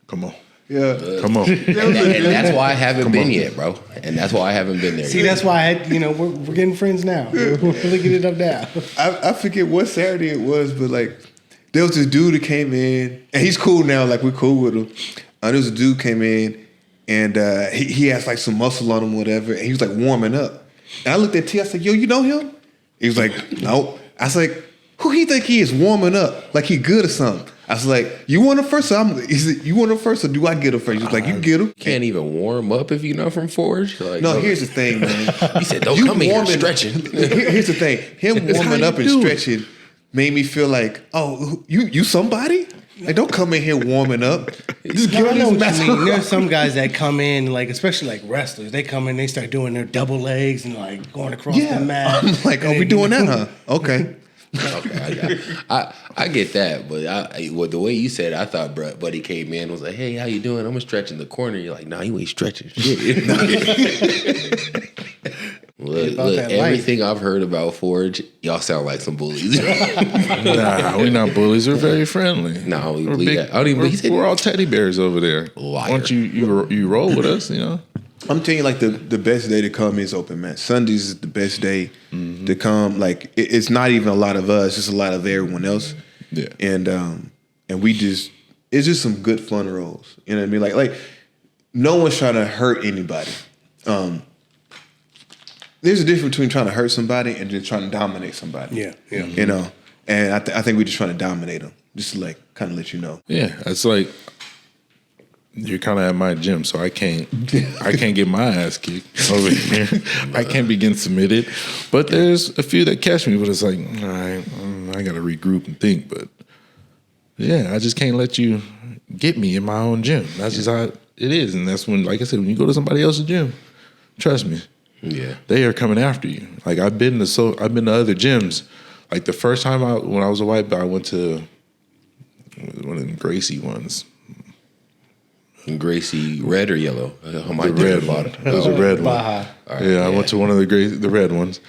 come on. Yeah. Come on. And that's why I haven't been yet, bro. And that's why I haven't been there See, yet. that's why we're getting friends now. We're looking it up now. I forget what Saturday it was, but like there was this dude that came in, and he's cool now. Like we're cool with him. There was a dude came in, and he has like some muscle on him, whatever. And he was like warming up. And I looked at T. I said, "Yo, you know him?" He was like, "No." I was like, "Who he think he is warming up? Like he good or something?" I was like, "You want him first?" He said, "You want him first, or do I get him first?" He was like, "You get him." Can't even warm up if you're not from Forge. Like, no, here's the thing, man. He said, "Don't come in here stretching." Here's the thing. Him warming up and stretching made me feel like, oh, you somebody? Like, don't come in here warming up. Just get on what this you mean. There's some guys that come in, like, especially like wrestlers, they come in, they start doing their double legs and like going across the mat. I'm like, oh, we doing that, huh? Okay. Okay, I get that, but the way you said it, I thought Buddy came in and was like, "Hey, how you doing? I'm stretching the corner." You're like, "Nah, you ain't stretching shit." Look, everything I've heard about Forge, y'all sound like some bullies. Nah, we're not bullies. We're very friendly. No, we believe that. I don't even believe we're all teddy bears over there. Liar. Once you roll with us, you know. I'm telling you, like the best day to come is open mat. Sundays is the best day to come. Like it's not even a lot of us; it's a lot of everyone else. Yeah, and we just it's just some good fun rolls. You know what I mean? Like no one's trying to hurt anybody. There's a difference between trying to hurt somebody and just trying to dominate somebody. Yeah. You know, and I think we're just trying to dominate them, just to like kind of let you know. yeah. It's like you're kind of at my gym, so I can't get my ass kicked over here. I can't be getting submitted. But there's a few that catch me, but it's like, all right, I got to regroup and think. But yeah, I just can't let you get me in my own gym. That's just how it is, and that's when, like I said, when you go to somebody else's gym, trust me. Yeah, they are coming after you. Like I've been to other gyms. Like the first time when I was a white belt, I went to one of them Gracie ones. Gracie, red or yellow? The red one. It was a red one. Baja. Right, I went to one of the red ones,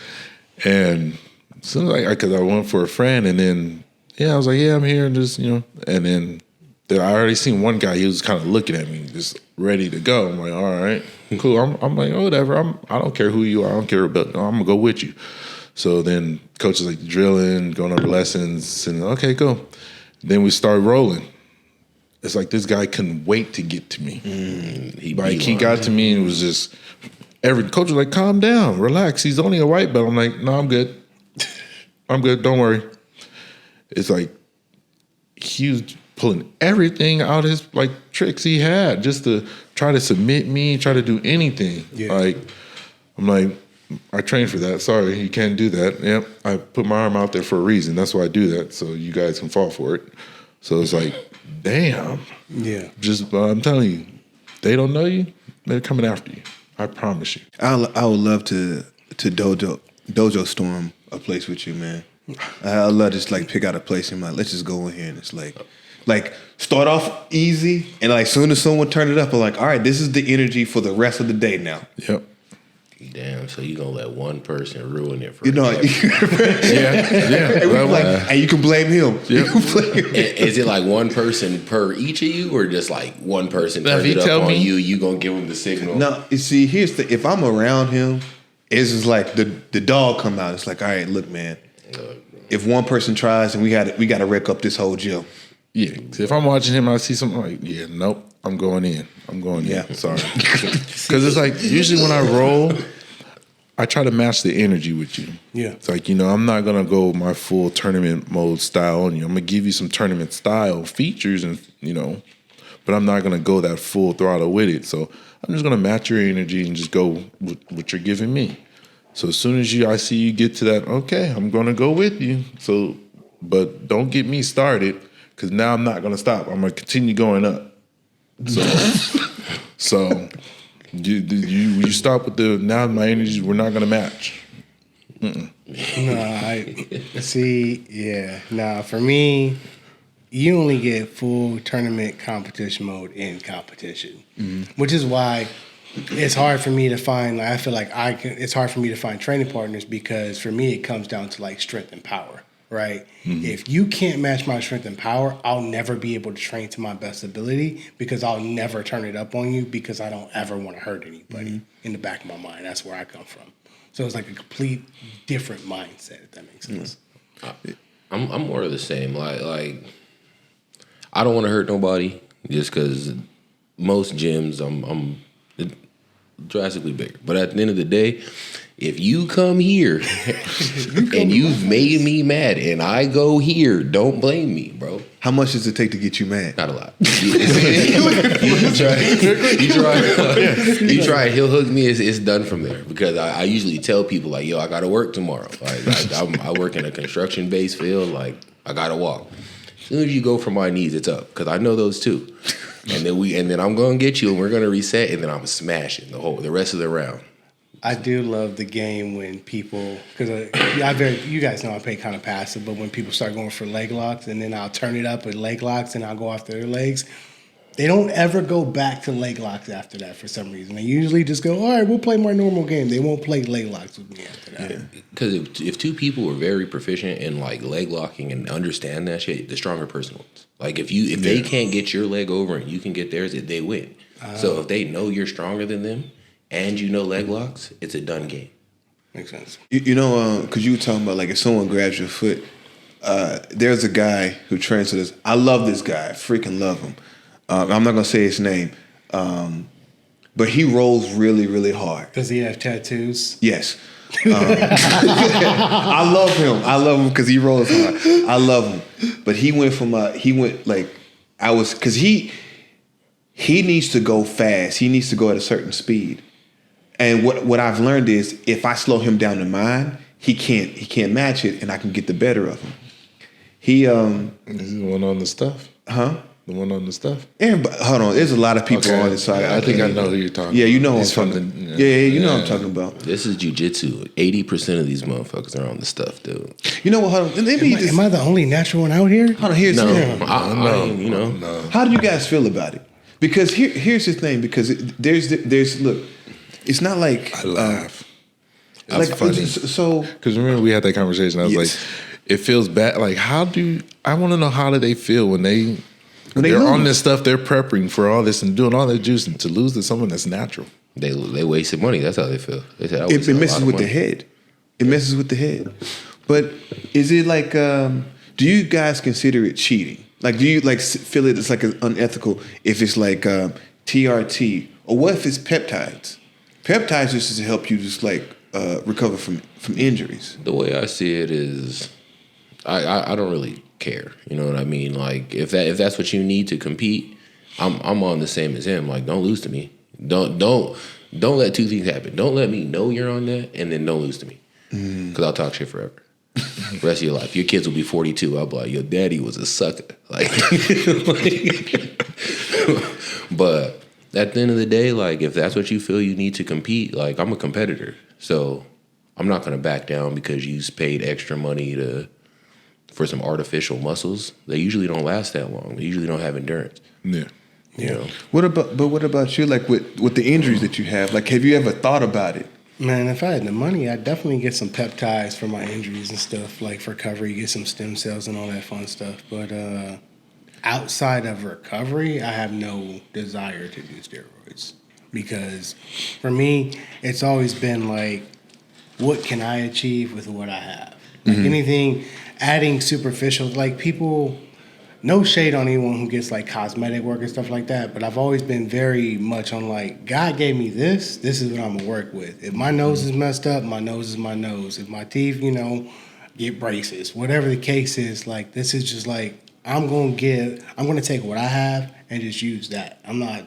and so because I went for a friend, and then I was like, I'm here, and just and then I already seen one guy. He was kind of looking at me, just ready to go. I'm like, all right, cool. I'm like, oh, whatever. I don't care who you are. I don't care about. I'm gonna go with you. So then coach is like drilling, going over lessons, and okay, go. Then we start rolling. It's like this guy couldn't wait to get to me. He got to me and it was just every coach was like, calm down, relax. He's only a white belt. I'm like, no, I'm good. I'm good. Don't worry. It's like he was pulling everything out of his like tricks he had just to try to submit me, try to do anything. Yeah. Like I'm like, I trained for that. Sorry, you can't do that. Yep, I put my arm out there for a reason. That's why I do that, so you guys can fall for it. So it's like, damn. Yeah. Just I'm telling you, they don't know you. They're coming after you. I promise you. I would love to dojo storm a place with you, man. I love to just like pick out a place and like let's just go in here and it's like start off easy and like soon as someone turn it up, I'm like, all right, this is the energy for the rest of the day now. Yep. Damn, so you gonna let one person ruin it for Yeah. And you can blame him. Yeah. You can blame him. Is it like one person per each of you, or just like one person turns it up on you? You gonna give him the signal? No, you see, here's the if I'm around him, it's just like the dog come out. It's like, all right, look, man. If one person tries, and we got to wreck up this whole gym. Yeah. If I'm watching him, I see something like, nope, I'm going in. Yeah. Sorry. Because it's like usually when I roll, I try to match the energy with you. Yeah. It's like, I'm not going to go my full tournament mode style on you. I'm going to give you some tournament style features and, but I'm not going to go that full throttle with it. So I'm just going to match your energy and just go with what you're giving me. So as soon as I see you get to that, okay, I'm going to go with you. So, but don't get me started because now I'm not going to stop. I'm going to continue going up. So you stop with now my energy, we're not going to match. No, for me, you only get full tournament competition mode in competition, which is why it's hard for me to find. I feel like it's hard for me to find training partners because for me it comes down to like strength and power, right? Mm-hmm. If you can't match my strength and power, I'll never be able to train to my best ability because I'll never turn it up on you because I don't ever want to hurt anybody. In the back of my mind, that's where I come from. So it's like a complete different mindset, if that makes sense. I'm more of the same. Like I don't want to hurt nobody just because most gyms I'm drastically bigger. But at the end of the day, if you come here and you've made me mad and I go here, don't blame me, bro. How much does it take to get you mad? Not a lot. You try, he'll hook me, it's done from there. Because I usually tell people, like, yo, I got to work tomorrow. Like, I work in a construction-based field. Like, I got to walk. As soon as you go for my knees, it's up. Because I know those too. And then I'm going to get you and we're going to reset and then I'm smashing the rest of the round. I do love the game when people, because you guys know I play kind of passive, but when people start going for leg locks and then I'll turn it up with leg locks and I'll go after their legs, they don't ever go back to leg locks after that for some reason. They usually just go, all right, we'll play my normal game. They won't play leg locks with me after that. Because if two people are very proficient in like leg locking and understand that shit, the stronger person wins. Like if they can't get your leg over and you can get theirs, they win. So if they know you're stronger than them, and you know leg locks, it's a done game. Makes sense. You know, because you were talking about like if someone grabs your foot, there's a guy who trains with us. I love this guy. I freaking love him. I'm not gonna say his name, but he rolls really, really hard. Does he have tattoos? Yes. I love him. I love him because he rolls hard. I love him. But he went because he needs to go fast. He needs to go at a certain speed. And what I've learned is if I slow him down to mine, he can't match it, and I can get the better of him. This is the one on the stuff. Huh? The one on the stuff. Everybody, hold on. There's a lot of people on this side. I think I know who you're talking. Yeah, you know about. what I'm talking. You know what I'm talking about. This is jiu-jitsu. 80% of these motherfuckers are on the stuff, dude. You know what? Hold on. Am I the only natural one out here? Hold on. Here's No, No. How do you guys feel about it? Because here's the thing. Because there's look. It's not like I laugh. It's like funny. so. Because remember we had that conversation. I was like, it feels bad. Like I want to know how do they feel when they're lose. on this stuff. They're prepping for all this and doing all that juice, and to lose to someone that's natural. They wasted money. That's how they feel. They said, It messes with the head. It messes with the head. But is it like? Do you guys consider it cheating? Like, do you like feel it's like unethical if it's like TRT, or what if it's peptides? Peptides just to help you just like recover from injuries. The way I see it is, I don't really care. You know what I mean? Like if that's what you need to compete, I'm on the same as him. Like don't lose to me. Don't let two things happen. Don't let me know you're on that, and then don't lose to me, because I'll talk shit forever. The rest of your life, your kids will be 42. I'll be like, your daddy was a sucker. Like, but at the end of the day, like if that's what you feel you need to compete, like I'm a competitor, so I'm not gonna back down because you paid extra money for some artificial muscles. They usually don't last that long. They usually don't have endurance. Yeah. You know? What about you? Like with the injuries that you have, like have you ever thought about it? Man, if I had the money, I'd definitely get some peptides for my injuries and stuff, like for recovery, get some stem cells and all that fun stuff. But outside of recovery, I have no desire to do steroids, because for me, it's always been like, what can I achieve with what I have? Like anything, adding superficial, like people, no shade on anyone who gets like cosmetic work and stuff like that, but I've always been very much on like, God gave me this is what I'm gonna work with. If my nose is messed up, my nose is my nose. If my teeth, get braces, whatever the case is, like this is just like, I'm gonna take what I have and just use that. I'm not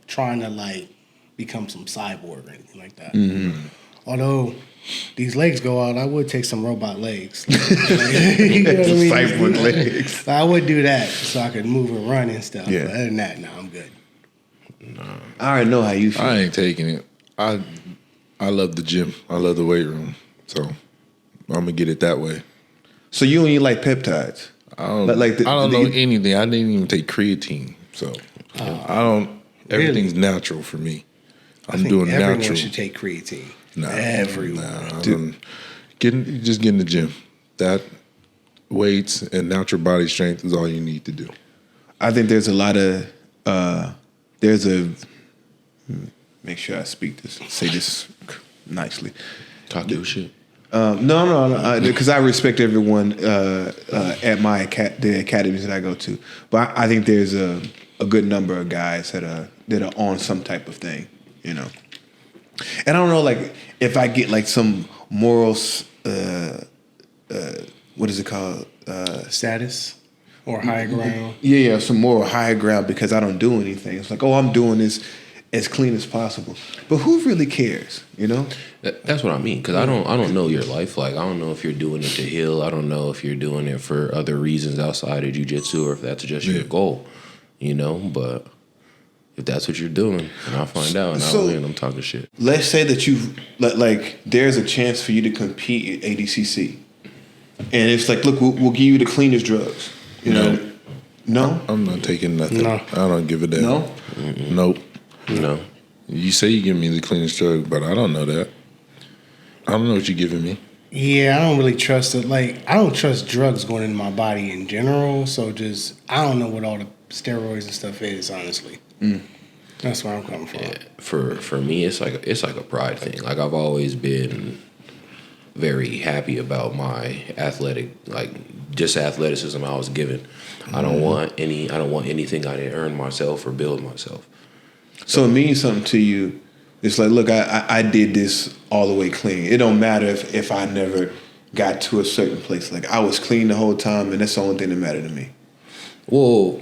trying to like become some cyborg or anything like that. Although these legs go out, I would take some robot legs. You know what I mean? Cyborg legs. I would do that so I could move and run and stuff. Yeah. But other than that, no, I'm good. I already know how you feel. I ain't taking it. I love the gym. I love the weight room. So I'm gonna get it that way. So you only like peptides? I don't know anything. I didn't even take creatine. So I don't. Everything's natural for me. I'm doing everyone natural. should take creatine. No, Everyone. Just get in the gym. That weights and natural body strength is all you need to do. I think there's a lot of make sure I say this nicely. Talk your shit. No, because I respect everyone at the academies that I go to, but I think there's a good number of guys that are on some type of thing, And I don't know, like if I get like some morals, what is it called? Status or high ground. Yeah, some moral high ground because I don't do anything. It's like, oh, I'm doing this as clean as possible. But who really cares, That's what I mean, because I don't know your life. Like, I don't know if you're doing it to heal. I don't know if you're doing it for other reasons outside of jiu-jitsu or if that's just your goal, But if that's what you're doing, and I'll find out, and I'll win, I'm talking shit. Let's say that there's a chance for you to compete at ADCC. And it's like, look, we'll give you the cleanest drugs. No? I'm not taking nothing. No. I don't give a damn. No? Nope. No. You say you give me the cleanest drug, but I don't know that. I don't know what you're giving me. Yeah, I don't really trust it. Like, I don't trust drugs going into my body in general. So I don't know what all the steroids and stuff is, honestly. That's where I'm coming from. Yeah, for me, it's like a pride thing. Like I've always been very happy about my just athleticism I was given. I don't want anything I didn't earn myself or build myself. So it means something to you. It's like, look, I did this all the way clean. It don't matter if I never got to a certain place. Like I was clean the whole time, and that's the only thing that mattered to me. Well,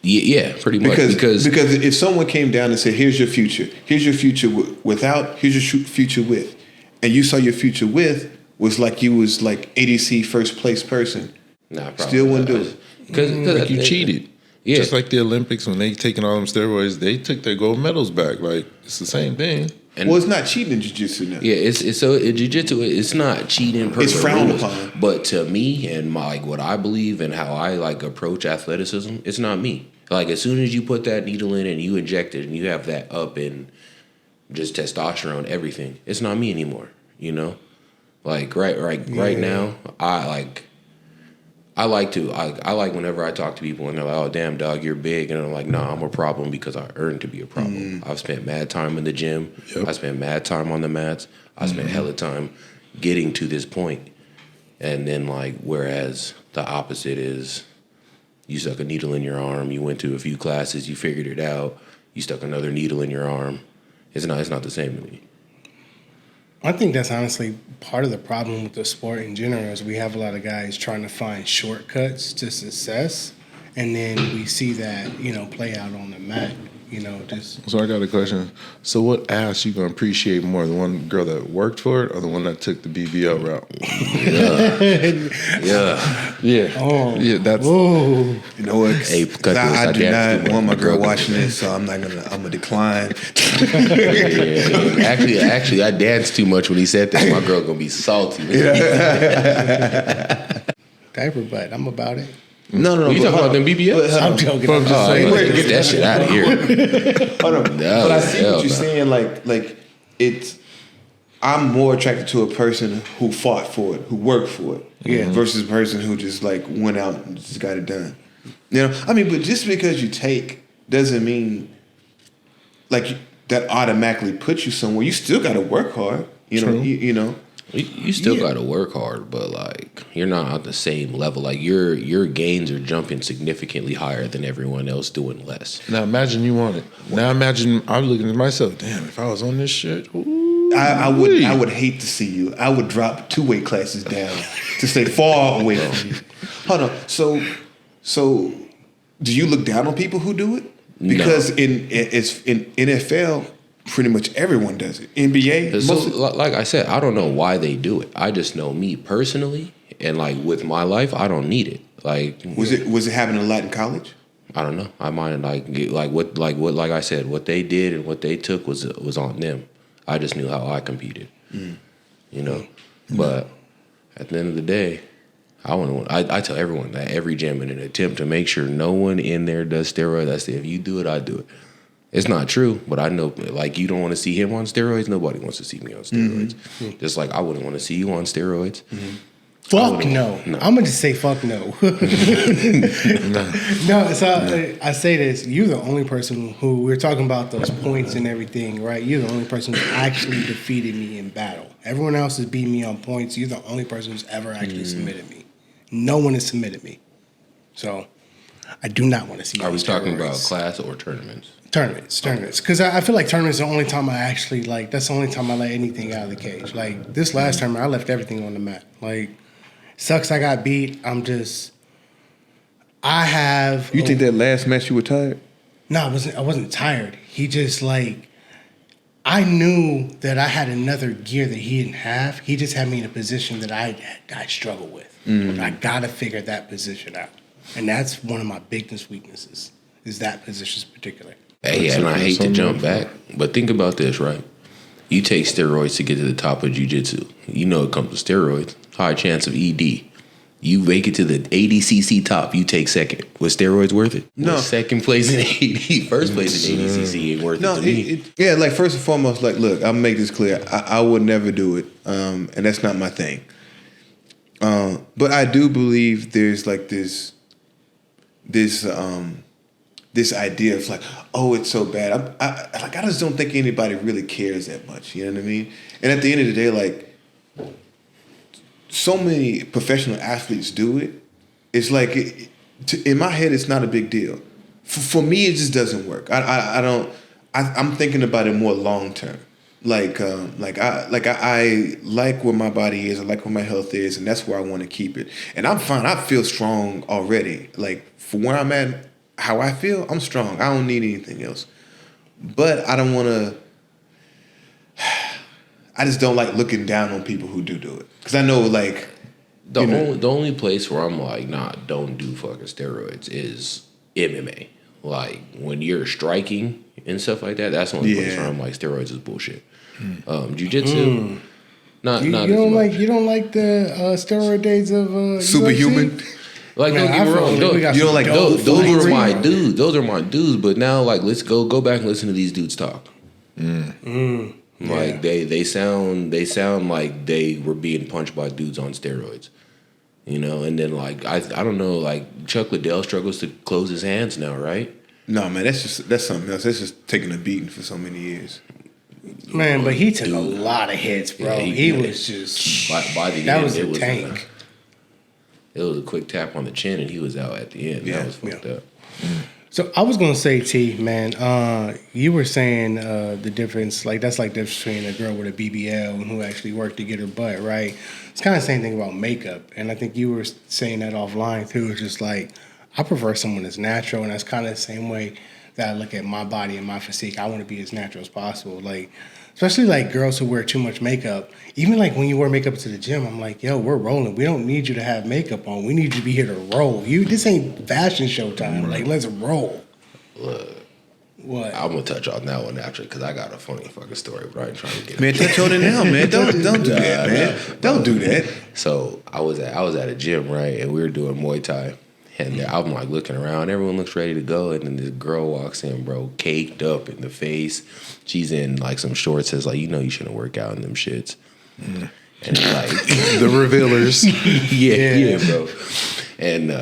yeah, pretty much. Because if someone came down and said, "Here's your future. Here's your future without. Here's your future with," and you saw your future with was like you was like ADC first place person. Nah, probably still wouldn't do it because like you cheated. Yeah. Just like the Olympics, when they taking all them steroids, they took their gold medals back. Like, it's the same thing. Well, it's not cheating in jiu-jitsu now. Yeah, it's so in jiu-jitsu, it's not cheating per It's frowned upon. But to me and my what I believe and how I approach athleticism, it's not me. Like as soon as you put that needle in and you inject it and you have that up in just testosterone, everything, it's not me anymore. You know? Like right now, I like whenever I talk to people and they're like, "Oh, damn, dog, you're big," and I'm like, "Nah, I'm a problem because I earned to be a problem." I've spent mad time in the gym. Yep. I spent mad time on the mats. I spent hella time getting to this point. And then whereas the opposite is, you stuck a needle in your arm. You went to a few classes. You figured it out. You stuck another needle in your arm. It's not the same to me. I think that's honestly part of the problem with the sport in general is we have a lot of guys trying to find shortcuts to success, and then we see that, play out on the mat, just... So I got a question. So what ass you gonna appreciate more, the one girl that worked for it or the one that took the BBL route? Yeah. Oh. Yeah, that's... Whoa. You know what? Hey, I do not want my girl watching this, so I'm gonna decline. Actually, I danced too much when he said that. My girl gonna be salty. Diaper butt, I'm about it. No. You talking about them BBLs? I'm joking. But I'm just saying, Get that shit out of here. Hold on. But I see what you're saying. Like it's. I'm more attracted to a person who fought for it, who worked for it, versus a person who just went out and just got it done. But just because you take doesn't mean that automatically puts you somewhere. You still got to work hard. You know. You still got to work hard, but you're not on the same level. Like your gains are jumping significantly higher than everyone else doing less. Now imagine you want it. Now imagine I'm looking at myself. Damn, if I was on this shit, I would hate to see you. I would drop 2 weight classes down to stay far away from you. Hold on. So do you look down on people who do it? Because in NFL, pretty much everyone does it. NBA, so, like I said, I don't know why they do it. I just know me personally, and with my life, I don't need it. Was it happening a lot in college? I don't know. I might like I said, what they did and what they took was on them. I just knew how I competed, But at the end of the day, I tell everyone that every gym in an attempt to make sure no one in there does steroids. I say, if you do it, I do it. It's not true, but I know, you don't want to see him on steroids. Nobody wants to see me on steroids. Just like I wouldn't want to see you on steroids. Fuck no. I'm going to just say fuck no. No, so I say this. You're the only person who, we're talking about those points and everything, right? You're the only person who actually defeated me in battle. Everyone else has beat me on points. You're the only person who's ever actually submitted me. No one has submitted me. So I do not want to see you. Are we talking about class or tournaments? Tournaments. Because I feel like tournaments are the only time I actually, that's the only time I let anything out of the cage. This last tournament, I left everything on the mat. Sucks I got beat. You think that last match you were tired? No, I wasn't tired. He just, I knew that I had another gear that he didn't have. He just had me in a position that I struggle with. I got to figure that position out. And that's one of my biggest weaknesses, is that position in particular. Hey, and I hate to jump back, but think about this, right? You take steroids to get to the top of jiu-jitsu. You know it comes with steroids. High chance of ED. You make it to the ADCC top, you take second. Was steroids worth it? No. Second place in AD, first place in ADCC ain't worth it to me. First and foremost, look, I'll make this clear. I would never do it, and that's not my thing. But I do believe there's this this idea of like, oh, it's so bad. I just don't think anybody really cares that much. You know what I mean? And at the end of the day, like, so many professional athletes do it. It's like, in my head, it's not a big deal. For me, it just doesn't work. I'm thinking about it more long term. I like where my body is. I like where my health is, and that's where I want to keep it. And I'm fine. I feel strong already. Like, for where I'm at, how I feel, I'm strong. I don't need anything else. But I don't want to. I just don't like looking down on people who do it, because I know, like, the only place where I'm like, nah, don't do fucking steroids is MMA. Like, when you're striking and stuff like that, that's the only place where I'm like, steroids is bullshit. Jiu-jitsu, not you don't like the steroid days of Superhuman. UFC? Like, don't get me wrong. You don't like those are my dudes. Those are my dudes. But now, like, let's go back and listen to these dudes talk. Like, they sound like they were being punched by dudes on steroids. You know, and then, like, I don't know, like, Chuck Liddell struggles to close his hands now, right? No, man, that's something else. That's just taking a beating for so many years. Man, but he took a lot of hits, bro. Yeah, he was just by the that end, was a tank. It was a quick tap on the chin, and he was out at the end. That was fucked up. So I was gonna say, T, man, you were saying the difference, like that's like the difference between a girl with a BBL and who actually worked to get her butt, right? It's kind of the same thing about makeup, and I think you were saying that offline too. It's just like I prefer someone that's natural, and that's kind of the same way that I look at my body and my physique. I want to be as natural as possible, like. Especially like girls who wear too much makeup. Even like when you wear makeup to the gym, I'm like, yo, we're rolling. We don't need you to have makeup on. We need you to be here to roll. This ain't fashion show time. Like, let's roll. Look, what? I'm gonna touch on that one actually because I got a funny fucking story, but I ain't trying to get. Man, touch on it now, man. Don't do that, man. Don't do that. So I was at a gym, right, and we were doing Muay Thai. And I'm like looking around, everyone looks ready to go, and then this girl walks in, bro, caked up in the face. She's in like some shorts, says like, you know, you shouldn't work out in them shits. And like The revealers. yeah, bro. And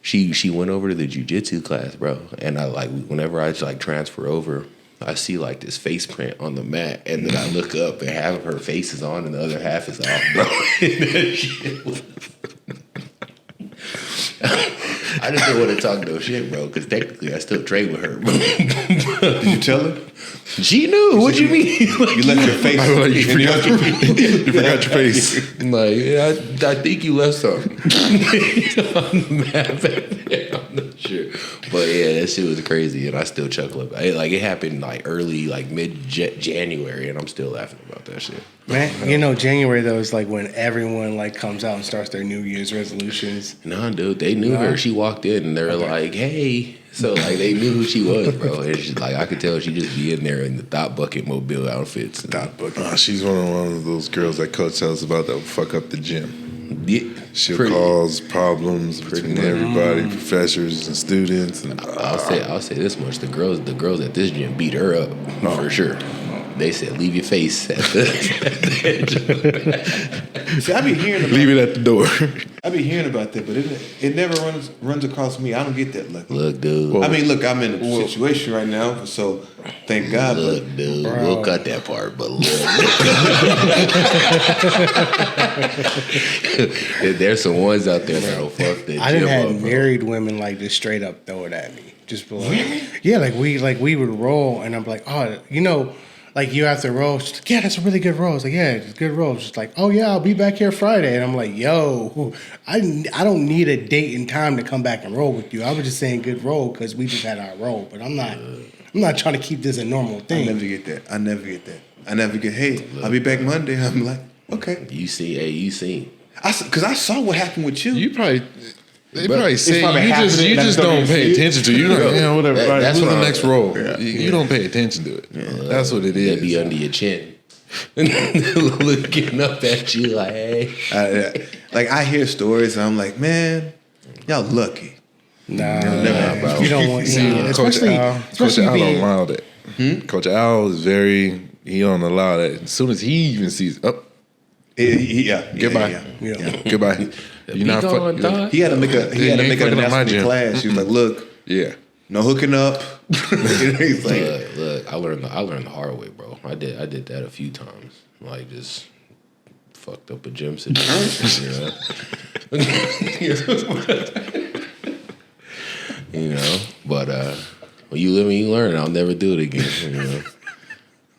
she went over to the jiu-jitsu class, bro. And I like whenever I like transfer over, I see like this face print on the mat, and then I look up and half of her face is on and the other half is off, bro. And that shit was I just don't want to talk no shit, bro, because technically I still train with her. Did you tell her? She knew. What you mean? You left your face. You forgot your face. Like, yeah, I think you left something on the map back there. I'm not sure. But yeah, that shit was crazy, and I still chuckle about it. Like, it happened like early, like mid-January, and I'm still laughing about that shit. Man, you know, January though is like when everyone like comes out and starts their New Year's resolutions. Nah, dude, they knew her. She walked in, and they were like, "Hey." So like they knew who she was, bro. And she's like, I could tell she just be in there in the Thought Bucket mobile outfits. Thought Bucket. She's one of those girls that coach tells about that fuck up the gym. Yeah, She'll cause problems between everybody, professors and students. And I'll say this much: the girls at this gym beat her up for sure. They said, "Leave your face at the See, I be hearing about leave it at the door. I be hearing about that, but it never runs across me. I don't get that lucky. Look, dude. I mean, look, I'm in a situation right now, so thank God. Look, dude. Bro. We'll cut that part, but look. There's some ones out there that'll fuck that. I done gym had up, bro. married women like just straight up throw it at me. Just like, yeah, like we would roll, and I'm like, oh, you know. Like, you have to roll. She's like, yeah, that's a really good roll. It's like, yeah, it's a good roll. She's like, oh, yeah, I'll be back here Friday. And I'm like, yo, I don't need a date and time to come back and roll with you. I was just saying good roll because we just had our roll. But I'm not trying to keep this a normal thing. I never get that. I never get, hey, I'll be back Monday. I'm like, okay. You see. Because I saw what happened with you. You probably. They probably say probably you happening, just that's don't pay WC. attention to it. You're like, yeah, whatever. Right, That's who's what the I'm- next role? Yeah. You don't pay attention to it. That's what it is. They be under your chin. Looking up at you like, hey. I hear stories and I'm like, man, y'all lucky. Nah, bro. you don't want See, yeah, Coach especially Al don't being allow that. Coach Al is he don't allow that. As soon as he even sees, goodbye. Yeah. Goodbye. You're not gone, fucking. dog. He had to make an you ain't announcement fucking up my in gym. class. He was like, look, Yeah. No hooking up. He's like, look, I learned the hard way, bro. I did that a few times. Like just fucked up a gym situation, you know. But when you live and you learn, I'll never do it again. You know,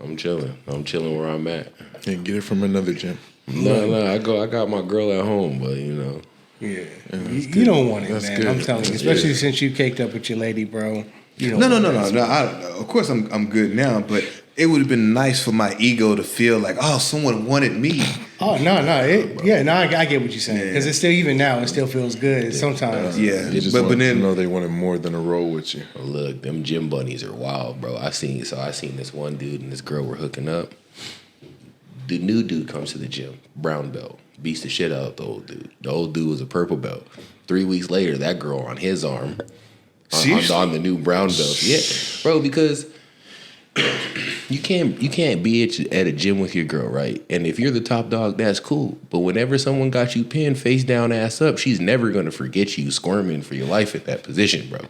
I'm chilling where I'm at. And get it from another gym. No, I got my girl at home, but you know. Yeah, you don't want it, That's man. good. I'm telling you, especially since you caked up with your lady, bro. You don't no. want it. Of course, I'm good now, but it would have been nice for my ego to feel like, oh, someone wanted me. Oh no, I get what you're saying because it's still even now. It still feels good sometimes. Yeah, You just but want then to know they wanted more than a roll with you. Look, them gym bunnies are wild, bro. I seen this one dude and this girl were hooking up. The new dude comes to the gym, brown belt, beats the shit out of the old dude. The old dude was a purple belt. 3 weeks later, that girl on his arm, on the new brown belt. Yeah, bro, because you can't be at a gym with your girl, right? And if you're the top dog, that's cool. But whenever someone got you pinned face down, ass up, she's never gonna forget you squirming for your life at that position, bro.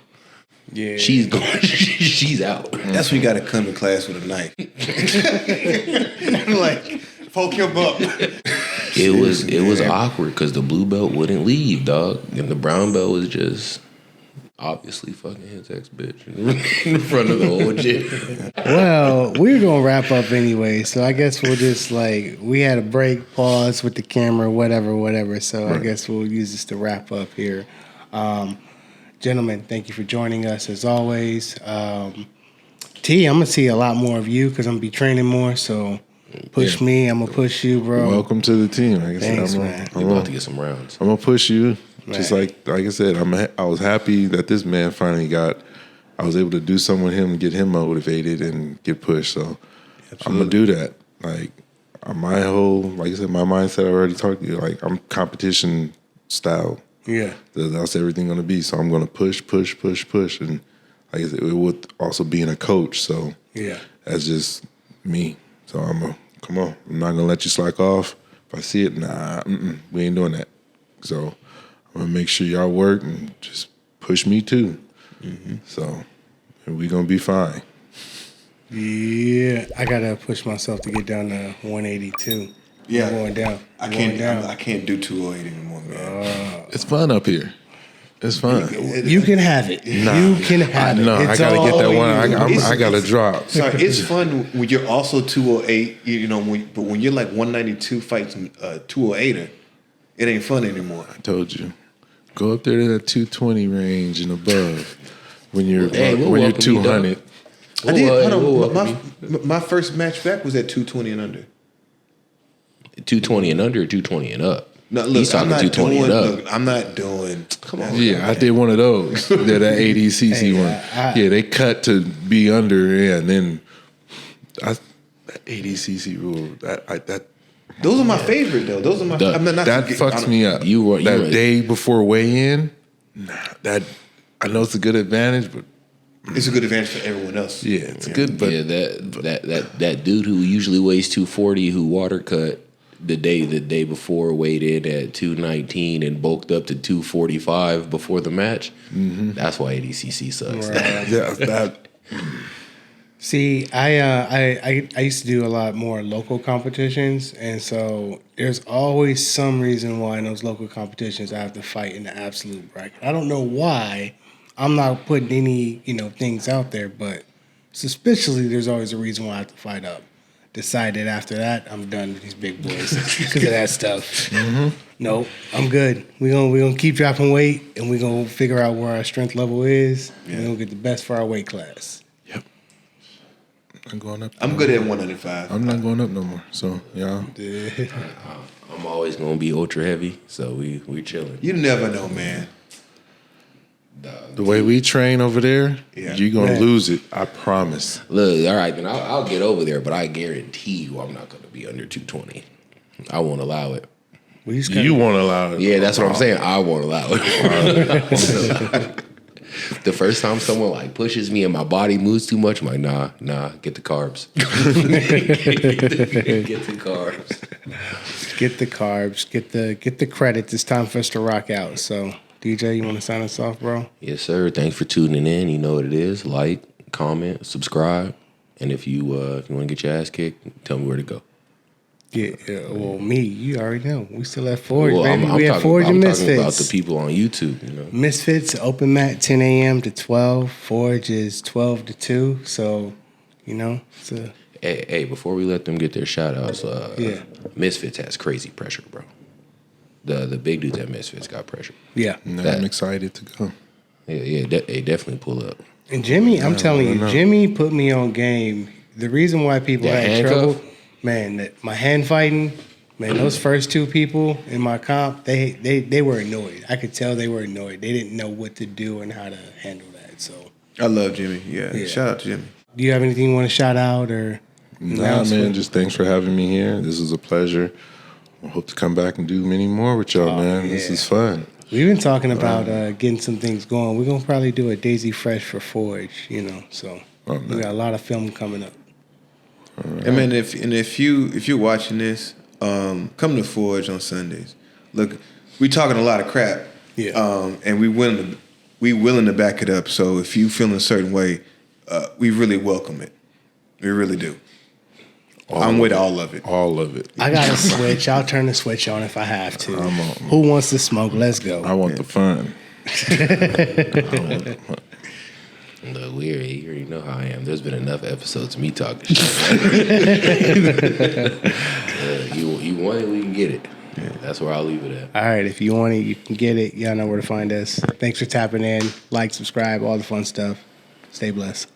Yeah, She's going. She's out. that's when you got to come to class with a knife. Like, poke him up. It was awkward because the blue belt wouldn't leave, dog, and the brown belt was just obviously fucking his ex bitch in front of the whole gym. Well, we're gonna wrap up anyway, so I guess we'll just we had a break, pause with the camera, whatever. So I guess we'll use this to wrap up here. Gentlemen, thank you for joining us as always. T, I'm gonna see a lot more of you because I'm gonna be training more. So push me, I'm gonna push you, bro. Welcome to the team. Like I said, Thanks, man. We're about to get some rounds. I'm gonna push you. Right. Just like I said, I was happy that this man finally I was able to do something with him, get him motivated and get pushed. So I'm gonna do that. Like my mindset I already talked to you. Like I'm competition style. Yeah. That's everything gonna be. So I'm gonna push, and like I said, it would also being a coach. So Yeah. that's just me. So come on. I'm not gonna let you slack off. If I see it, we ain't doing that. So I'm gonna make sure y'all work and just push me too. Mm-hmm. So we gonna be fine. Yeah, I gotta push myself to get down to 182. Yeah, I'm going down. I can't do 208 anymore, man. It's fun up here. It's fun. You can have it. Nah. You can have it. No, I It's gotta all get that one. you. I gotta drop. Sorry, it's fun when you're also 208. You know, but when you're like 192 fighting 208er, it ain't fun anymore. I told you, go up there to that 220 range and above. When you're we'll when you're welcome you, 200. I did. We'll Hold on, my first match back was at 220 and under. 220 and under, or 220 and up. No, look, He's talking 220 and up. Look, I'm not doing. Come on. Yeah, I did one of those. That ADCC one. They cut to be under. Yeah, and then that ADCC rule. Those are my favorite though. Those are my. That fucks me up. That day before weigh-in. That I know it's a good advantage, but it's a good advantage for everyone else. yeah, it's good. But that dude who usually weighs 240 who water cut the day before weighed in at 219 and bulked up to 245 before the match. Mm-hmm. That's why ADCC sucks. yeah, See, I used to do a lot more local competitions, and so there's always some reason why in those local competitions I have to fight in the absolute bracket. I don't know why. I'm not putting any things out there, but suspiciously there's always a reason why I have to fight up. Decided after that I'm done with these big boys because of that stuff. Mm-hmm. No, I'm good. We're gonna keep dropping weight, and we're gonna figure out where our strength level is. Yeah. We're gonna get the best for our weight class. Yep. I'm going up. I'm good at 195. I'm not going up no more. So yeah. I'm always gonna be ultra heavy, so we chilling. You never know, man. The way we train over there, yeah. you're going to lose it. I promise. Look, all right, then I'll get over there, but I guarantee you I'm not going to be under 220. I won't allow it. You won't allow it. Yeah, that's what I'm saying. I won't allow it. The first time someone pushes me and my body moves too much, I'm like, nah, get the carbs. Get the carbs. Get the carbs. Get the credits. It's time for us to rock out. So DJ, you want to sign us off, bro? Yes, sir. Thanks for tuning in. You know what it is. Like, comment, subscribe. And if you want to get your ass kicked, tell me where to go. Yeah, well, me, you already know. We still at Forge, Well, baby. We at talking, Forge and I'm Misfits. talking about the people on YouTube, you know. Misfits, open mat, 10 a.m. to 12. Forge is 12 to 2. So, you know, it's a... Hey, before we let them get their shout outs, Yeah. Misfits has crazy pressure, bro. The big dudes at Misfits got pressure. Yeah. No, I'm excited to go. Yeah, they definitely pull up. And Jimmy, I'm telling you, Jimmy put me on game. The reason why people That had handcuff? trouble, man, my hand fighting, man, those first two people in my comp, they were annoyed. I could tell they were annoyed. They didn't know what to do and how to handle that. So I love Jimmy. Yeah. Shout out to Jimmy. do you have anything you want to shout out or Nah, man, just thanks for having me here. This was a pleasure. I hope to come back and do many more with y'all, man. yeah. This is fun. We've been talking about getting some things going. We're gonna probably do a Daisy Fresh for Forge, you know. So we got a lot of film coming up. Right. And man, if you're watching this, come to Forge on Sundays. Look, we talking a lot of crap. Yeah. And we willing to back it up. So if you feel a certain way, we really welcome it. We really do. I'm with all of it. All of it. I got a switch. I'll turn the switch on if I have to. Who wants to smoke? Let's go. I want the fun. Look, you already know how I am. There's been enough episodes of me talking shit. You want it, we can get it. Yeah. That's where I'll leave it at. All right, if you want it, you can get it. Y'all know where to find us. Thanks for tapping in. Like, subscribe, all the fun stuff. Stay blessed.